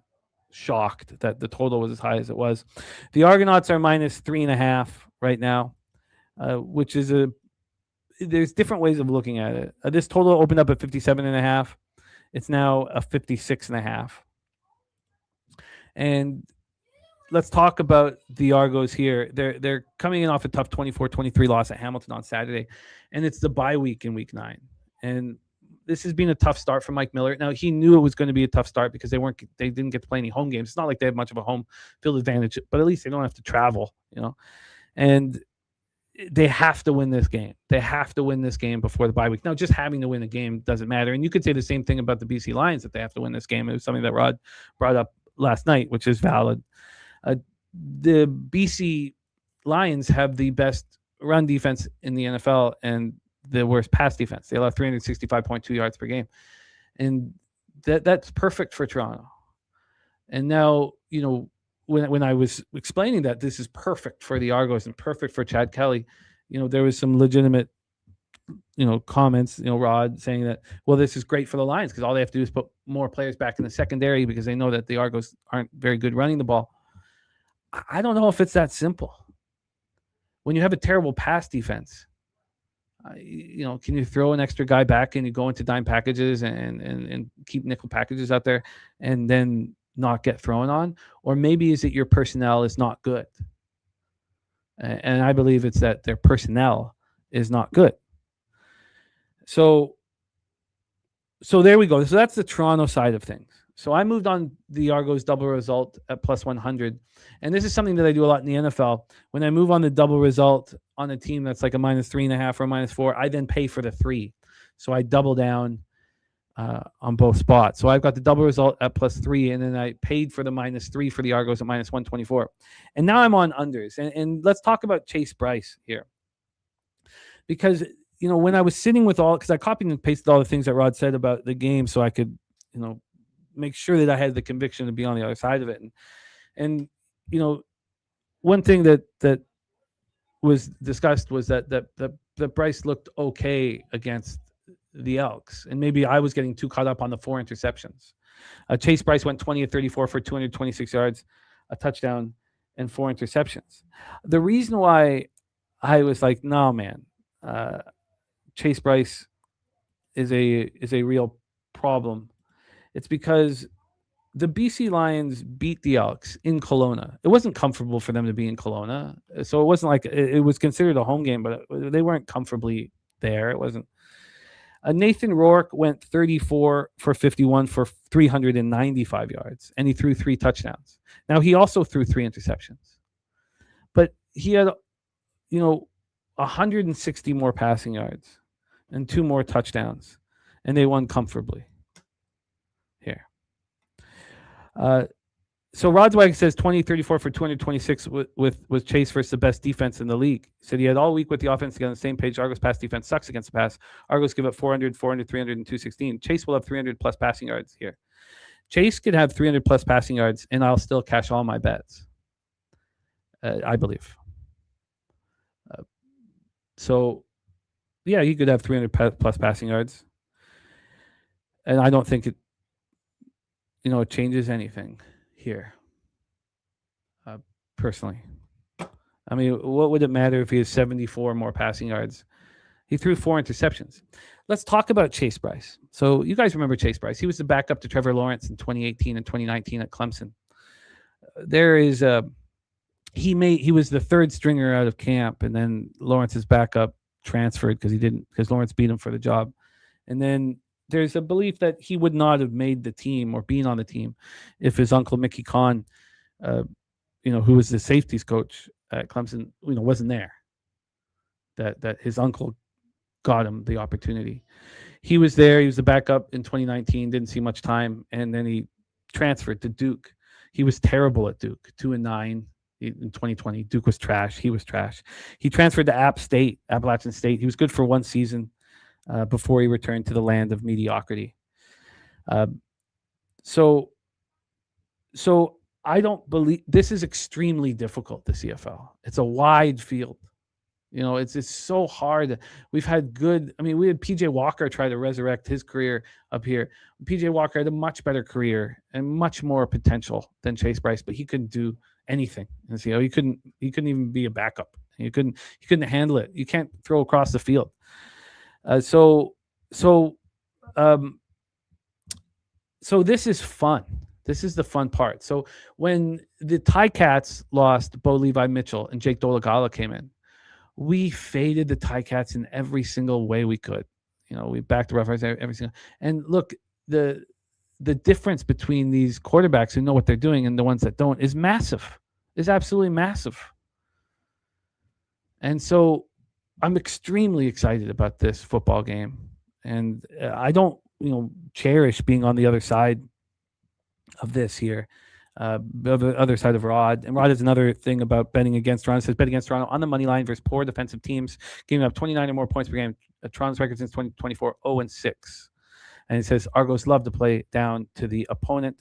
shocked that the total was as high as it was. The Argonauts are minus 3.5 right now, which is there's different ways of looking at it. This total opened up at 57.5. It's now a 56.5. And let's talk about the Argos here. They're coming in off a tough 24-23 loss at Hamilton on Saturday, and it's the bye week in week 9. And this has been a tough start for Mike Miller. Now, he knew it was going to be a tough start because they didn't get to play any home games. It's not like they have much of a home field advantage, but at least they don't have to travel, and they have to win this game. They have to win this game before the bye week. Now, just having to win a game doesn't matter. And you could say the same thing about the BC Lions, that they have to win this game. It was something that Rod brought up last night, which is valid. The BC Lions have the best run defense in the NFL and the worst pass defense. They allow 365.2 yards per game. And that's perfect for Toronto. And now, when I was explaining that this is perfect for the Argos and perfect for Chad Kelly, there was some legitimate, comments, Rod saying that, well, this is great for the Lions because all they have to do is put more players back in the secondary because they know that the Argos aren't very good running the ball. I don't know if it's that simple. When you have a terrible pass defense, Can you throw an extra guy back and you go into dime packages and keep nickel packages out there and then not get thrown on? Or maybe is it your personnel is not good? And I believe it's that their personnel is not good. So there we go. So that's the Toronto side of things. So I moved on the Argos double result at plus 100. And this is something that I do a lot in the NFL. When I move on the double result on a team that's like a -3.5 or -4, I then pay for the 3. So I double down on both spots. So I've got the double result at +3, and then I paid for the -3 for the Argos at -124. And now I'm on unders. And let's talk about Chase Bryce here. Because, when I was sitting with because I copied and pasted all the things that Rod said about the game so I could, make sure that I had the conviction to be on the other side of it. And one thing that was discussed was that Bryce looked okay against the Elks, and maybe I was getting too caught up on the 4 interceptions. Chase Bryce went 20 of 34 for 226 yards, a touchdown, and 4 interceptions. The reason why I was like, no, man, Chase Bryce is a real problem. It's because the BC Lions beat the Elks in Kelowna. It wasn't comfortable for them to be in Kelowna, so it wasn't like it was considered a home game, but they weren't comfortably there. It wasn't. Nathan Rourke went 34 for 51 for 395 yards, and he threw 3 touchdowns. Now, he also threw 3 interceptions, but he had, 160 more passing yards and 2 more touchdowns, and they won comfortably here. So Rodswag says 20-34 for 226 with Chase versus the best defense in the league. He said he had all week with the offense to get on the same page. Argos pass defense sucks against the pass. Argos give up 400, 300, and 216. Chase will have 300 plus passing yards here. Chase could have 300 plus passing yards, and I'll still cash all my bets. I believe. So, yeah, he could have 300 plus passing yards, and I don't think it changes anything here, personally. I mean, what would it matter if he has 74 more passing yards? He threw 4 interceptions. Let's talk about Chase Bryce. So you guys remember Chase Bryce. He was the backup to Trevor Lawrence in 2018 and 2019 at Clemson. He was the 3rd stringer out of camp, and then Lawrence's backup transferred because Lawrence beat him for the job. And then there's a belief that he would not have made the team or been on the team if his uncle Mickey Kahn, who was the safeties coach at Clemson, wasn't there. That his uncle got him the opportunity. He was there. He was the backup in 2019. Didn't see much time, and then he transferred to Duke. He was terrible at Duke. 2-9 in 2020. Duke was trash. He was trash. He transferred to Appalachian State. He was good for 1 season. Before he returned to the land of mediocrity. So I don't believe this is extremely difficult, the CFL. It's a wide field. It's so hard. We've had we had PJ Walker try to resurrect his career up here. PJ Walker had a much better career and much more potential than Chase Bryce, but he couldn't do anything. He couldn't even be a backup. He couldn't handle it. You can't throw across the field. So this is fun. This is the fun part. So when the Ticats lost Bo Levi Mitchell and Jake Dolegala came in, we faded the Ticats in every single way we could. We backed the Roughriders every single. And look, the difference between these quarterbacks who know what they're doing and the ones that don't is massive. Is absolutely massive. And so I'm extremely excited about this football game, and I don't, cherish being on the other side of this here, the other side of Rod. And Rod has another thing about betting against Toronto. It says bet against Toronto on the money line versus poor defensive teams, giving up 29 or more points per game. Toronto's record since 2024, 0-6. And it says Argos love to play down to the opponent.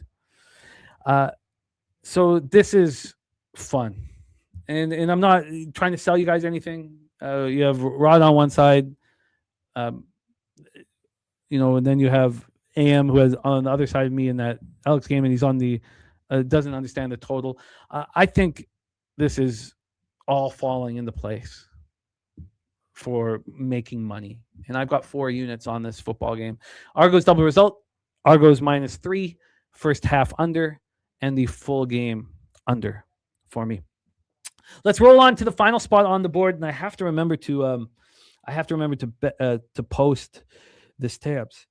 So this is fun, and I'm not trying to sell you guys anything. You have Rod on one side, and then you have AM who is on the other side of me in that Alex game, and he's on the doesn't understand the total. I think this is all falling into place for making money. And I've got 4 units on this football game. Argos double result. Argos -3, first half under, and the full game under for me. Let's roll on to the final spot on the board, and I have to remember to post the stamps.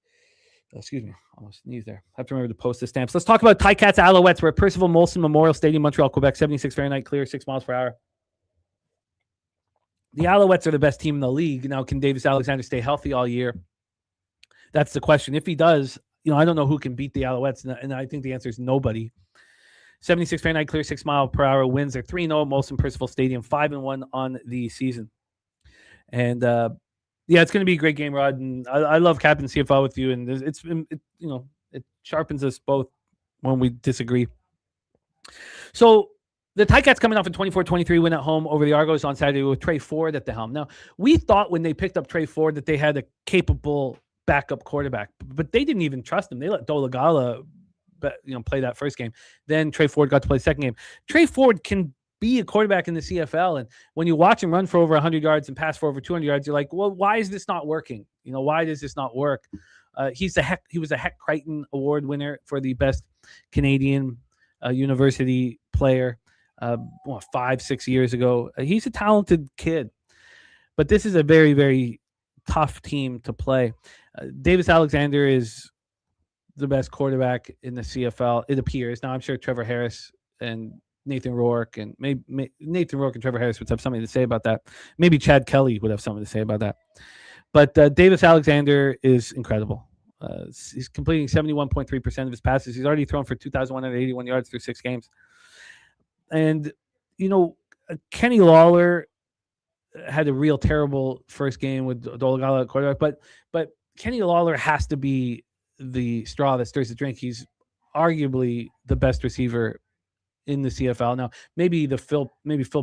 Excuse me, almost sneezed there. I have to remember to post the stamps. Let's talk about Ticats Alouettes. We're at Percival Molson Memorial Stadium, Montreal, Quebec. 76 Fahrenheit, clear, 6 miles per hour. The Alouettes are the best team in the league. Now, can Davis Alexander stay healthy all year? That's the question. If he does, I don't know who can beat the Alouettes, and I think the answer is nobody. 76 Fahrenheit, clear, 6 mile per hour winds. They're 3-0 at Molson Percival Stadium, 5-1 on the season. And it's going to be a great game, Rod. And I love Captain CFL with you, and it sharpens us both when we disagree. So the Ticats coming off a 24-23 win at home over the Argos on Saturday with Trey Ford at the helm. Now, we thought when they picked up Trey Ford that they had a capable backup quarterback, but they didn't even trust him. They let Dolagala play that first game. Then Trey Ford got to play the second game. Trey Ford can be a quarterback in the CFL, and when you watch him run for over 100 yards and pass for over 200 yards, you're like, well, why is this not working? Why does this not work? He was a Heck Crichton Award winner for the best Canadian university player 5-6 years ago. He's a talented kid, but this is a very, very tough team to play. Davis Alexander is the best quarterback in the CFL, it appears. Now, I'm sure Trevor Harris and Nathan Rourke and maybe Nathan Rourke and Trevor Harris would have something to say about that. Maybe Chad Kelly would have something to say about that. But Davis Alexander is incredible. He's completing 71.3% of his passes. He's already thrown for 2,181 yards through 6 games. And, Kenny Lawler had a real terrible first game with Dolagala at quarterback, but Kenny Lawler has to be the straw that stirs the drink. He's arguably the best receiver in the CFL. Now, maybe Phil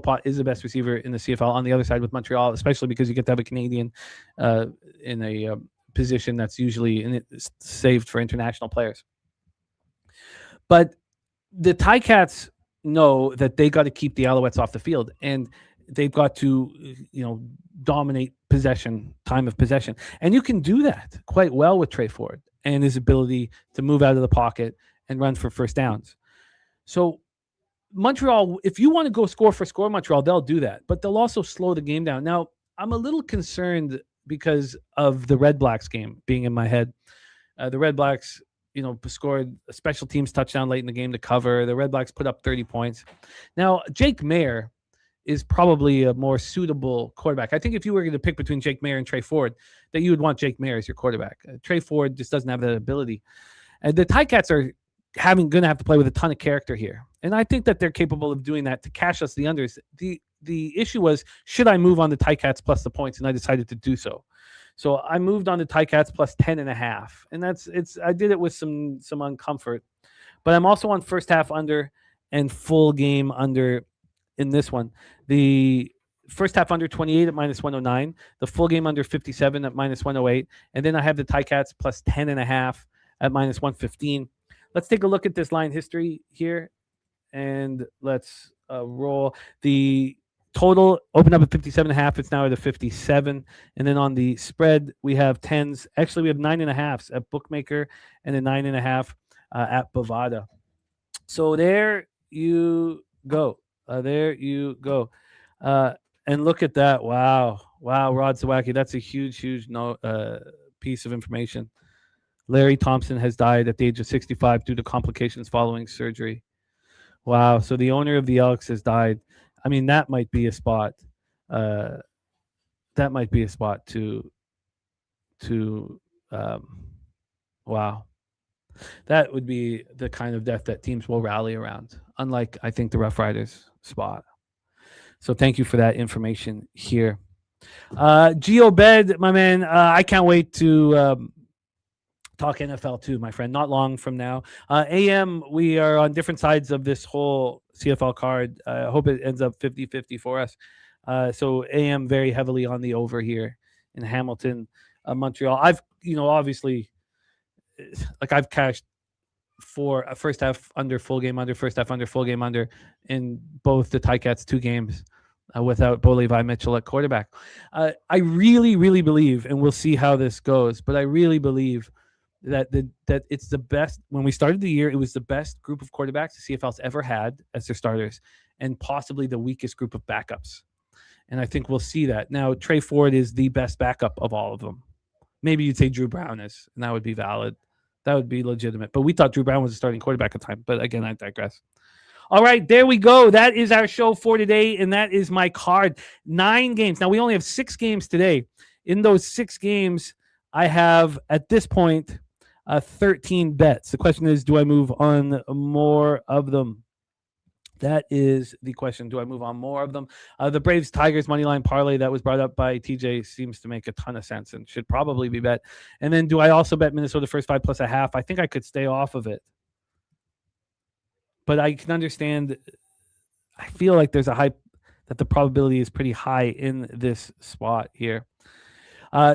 Pott is the best receiver in the CFL on the other side with Montreal, especially because you get to have a Canadian in a position that's usually saved for international players. But the Ticats know that they got to keep the Alouettes off the field, and they've got to, dominate time of possession. And you can do that quite well with Trey Ford and his ability to move out of the pocket and run for first downs. So Montreal, if you want to go score for score, Montreal, they'll do that, but they'll also slow the game down. Now, I'm a little concerned because of the Red Blacks game being in my head. The Red Blacks, scored a special teams touchdown late in the game to cover. The Red Blacks put up 30 points. Now, Jake Mayer is probably a more suitable quarterback. I think if you were going to pick between Jake Mayer and Trey Ford, that you would want Jake Mayer as your quarterback. Trey Ford just doesn't have that ability. And the Ticats are going to have to play with a ton of character here. And I think that they're capable of doing that to cash us the unders. The issue was, should I move on the Ticats plus the points? And I decided to do so. So I moved on to Ticats plus 10.5. And I did it with some uncomfort. But I'm also on first half under and full game under in this one. The first half under 28 at -109. The full game under 57 at -108. And then I have the Ticats plus 10.5 at -115. Let's take a look at this line history here. And let's roll. The total opened up at 57.5. It's now at a 57. And then on the spread, we have 10s. Actually, we have 9.5s at Bookmaker and a 9.5 at Bovada. So there you go. There you go. And look at that. Wow, Rod Zawacki. That's a huge piece of information. Larry Thompson has died at the age of 65 due to complications following surgery. Wow. So the owner of the Elks has died. I mean, that might be a spot. That might be a spot to wow. That would be the kind of death that teams will rally around, unlike, I think, the Roughriders spot. So thank you for that information here. Gio Bed, my man, I can't wait to talk NFL too, my friend. Not long from now. AM, we are on different sides of this whole CFL card. I hope it ends up 50-50 for us. So AM very heavily on the over here in Hamilton, Montreal. I've, obviously, I've cashed for a first half under, full game under, first half under, full game under in both the Ticats 2 games. without Bo Levi Mitchell at quarterback. I really, really believe, and we'll see how this goes, but I really believe that that it's the best. When we started the year, it was the best group of quarterbacks the CFL's ever had as their starters, and possibly the weakest group of backups. And I think we'll see that. Now, Trey Ford is the best backup of all of them. Maybe you'd say Drew Brown is, and that would be valid. That would be legitimate. But we thought Drew Brown was a starting quarterback at the time. But again, I digress. All right, there we go. That is our show for today, and that is my card. 9 games. Now, we only have 6 games today. In those 6 games, I have, at this point, 13 bets. The question is, do I move on more of them? That is the question. Do I move on more of them? The Braves-Tigers moneyline parlay that was brought up by TJ seems to make a ton of sense and should probably be bet. And then do I also bet Minnesota first 5 plus a half? I think I could stay off of it. But I can understand. I feel like there's a hype that the probability is pretty high in this spot here.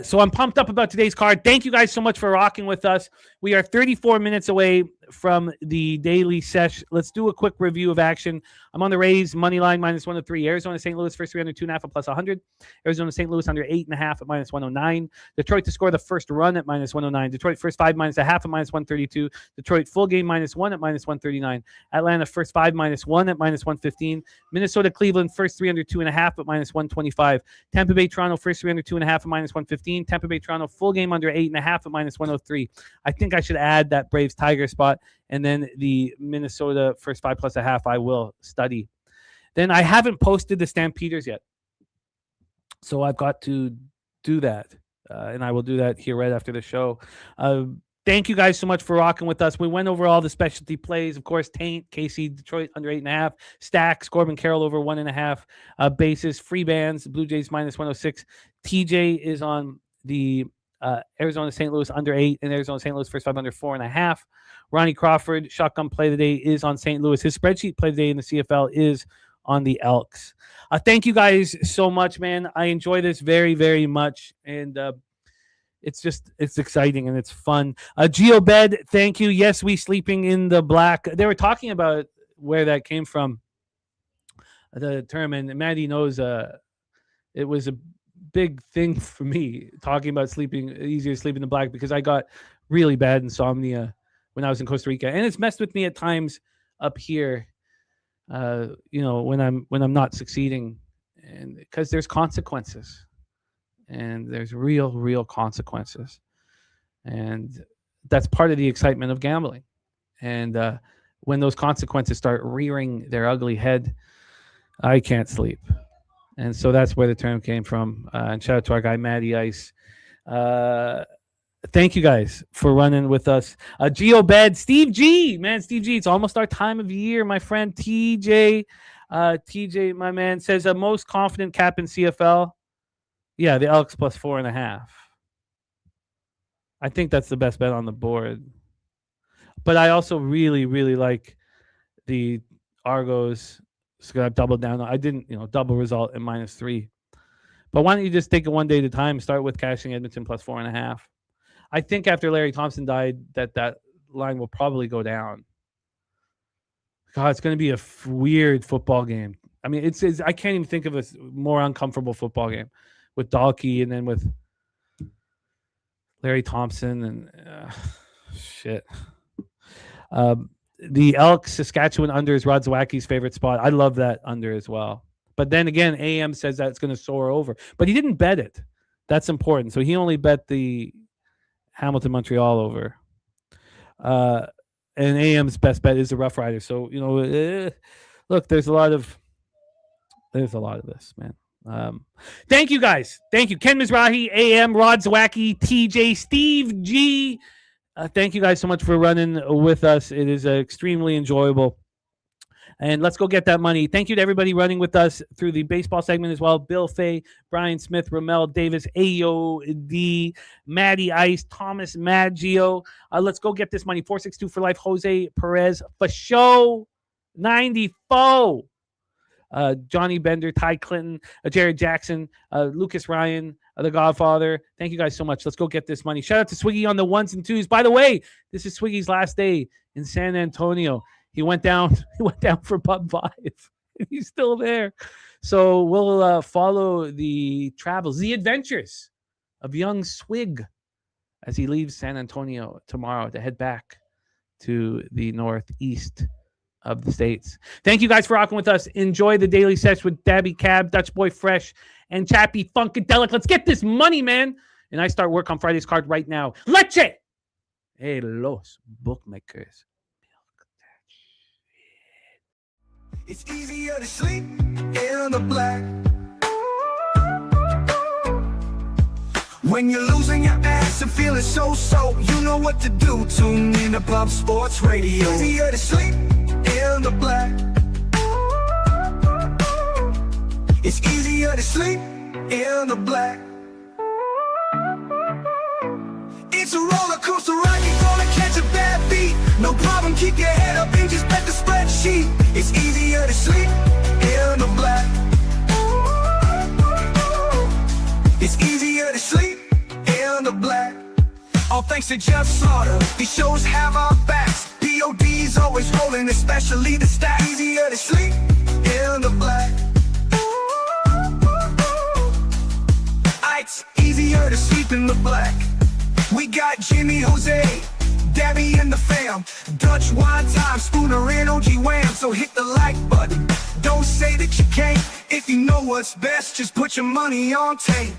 So I'm pumped up about today's card. Thank you guys so much for rocking with us. We are 34 minutes away from the daily sesh. Let's do a quick review of action. I'm on the Rays money line -103. Arizona St. Louis first 3 under 2.5 at +100. Arizona St. Louis under 8.5 at -109. Detroit to score the first run at -109. Detroit first 5 -1/2 at -132. Detroit full game -1 at -139. Atlanta first 5 -1 at -115. Minnesota Cleveland first 3 under 2.5 at -125. Tampa Bay Toronto first 3 under 2.5 at -115. Tampa Bay Toronto full game under 8.5 at -103. I think I should add that Braves Tiger spot, and then the Minnesota first 5 plus a half I will study. Then I haven't posted the Stampeders yet, so I've got to do that, and I will do that here right after the show. Thank you guys so much for rocking with us. We went over all the specialty plays. Of course, Taint, KC, Detroit under 8.5. Stacks, Corbin Carroll over 1.5 bases. Free bands, Blue Jays -106. TJ is on the Arizona St. Louis under 8 and Arizona St. Louis first 5 under 4.5. Ronnie Crawford, shotgun play of the day is on St. Louis. His spreadsheet play of the day in the CFL is on the Elks. Thank you guys so much, man. I enjoy this very, very much. And it's exciting and it's fun. GeoBed, thank you. Yes, we sleeping in the black. They were talking about where that came from, the term, and Maddie knows it was a big thing for me talking about sleeping easier to sleep in the black because I got really bad insomnia when I was in Costa Rica, and it's messed with me at times up here. When I'm not succeeding, and because there's consequences, and there's real consequences, and that's part of the excitement of gambling. And when those consequences start rearing their ugly head, I can't sleep. And so that's where the term came from. And shout out to our guy, Matty Ice. Thank you guys for running with us. GeoBed, Steve G. Man, Steve G, it's almost our time of year, my friend. TJ, my man, says most confident cap in CFL. Yeah, the Elks plus 4.5. I think that's the best bet on the board. But I also really, really like the Argos. So I've doubled down. I didn't, double result in -3. But why don't you just take it one day at a time? Start with cashing Edmonton plus 4.5. I think after Larry Thompson died, that line will probably go down. God, it's going to be a weird football game. I mean, it's I can't even think of a more uncomfortable football game with Dahlke and then with Larry Thompson and shit. The Elks Saskatchewan under is Rod Zawacki's favorite spot. I love that under as well. But then again, AM says that it's going to soar over. But he didn't bet it. That's important. So he only bet the Hamilton Montreal over. And AM's best bet is the Roughriders. So, look, there's a lot of this, man. Thank you guys. Thank you. Ken Mizrahi, AM, Rod Zawacki, TJ, Steve G. Thank you guys so much for running with us. It is extremely enjoyable. And let's go get that money. Thank you to everybody running with us through the baseball segment as well. Bill Fay, Brian Smith, Ramel Davis, AOD, Maddie Ice, Thomas Maggio. Let's go get this money. 462 for life. Jose Perez for show 94. Johnny Bender, Ty Clinton, Jared Jackson, Lucas Ryan, The Godfather. Thank you guys so much. Let's go get this money. Shout out to Swiggy on the 1s and 2s. By the way, this is Swiggy's last day in San Antonio. He went down for Pub 5. He's still there. So we'll follow the travels, the adventures of young Swig as he leaves San Antonio tomorrow to head back to the northeast of the States. Thank you guys for rocking with us. Enjoy the daily sets with Dabby Cab, Dutch Boy Fresh, and Chappie Funkadelic. Let's get this money, man. And I start work on Friday's card right now. Leche! Hey, los bookmakers. It's easier to sleep in the black when you're losing your ass and feeling so. You know what to do. Tune in to Pub Sports Radio. Easier to sleep in the black. It's easier to sleep in the black. It's a roller coaster ride, you're gonna catch a bad beat. No problem, keep your head up and just bet the spreadsheet. It's easier to sleep in the black. It's easier to sleep in the black. All thanks to Jeff Slaughter, these shows have our backs. POD's always rolling, especially the stack. Easier to sleep in the black. It's easier to sleep in the black. We got Jimmy, Jose, Dabby and the fam, Dutch Wine Time, Spooner and OG Wham. So hit the like button, don't say that you can't. If you know what's best, just put your money on tape.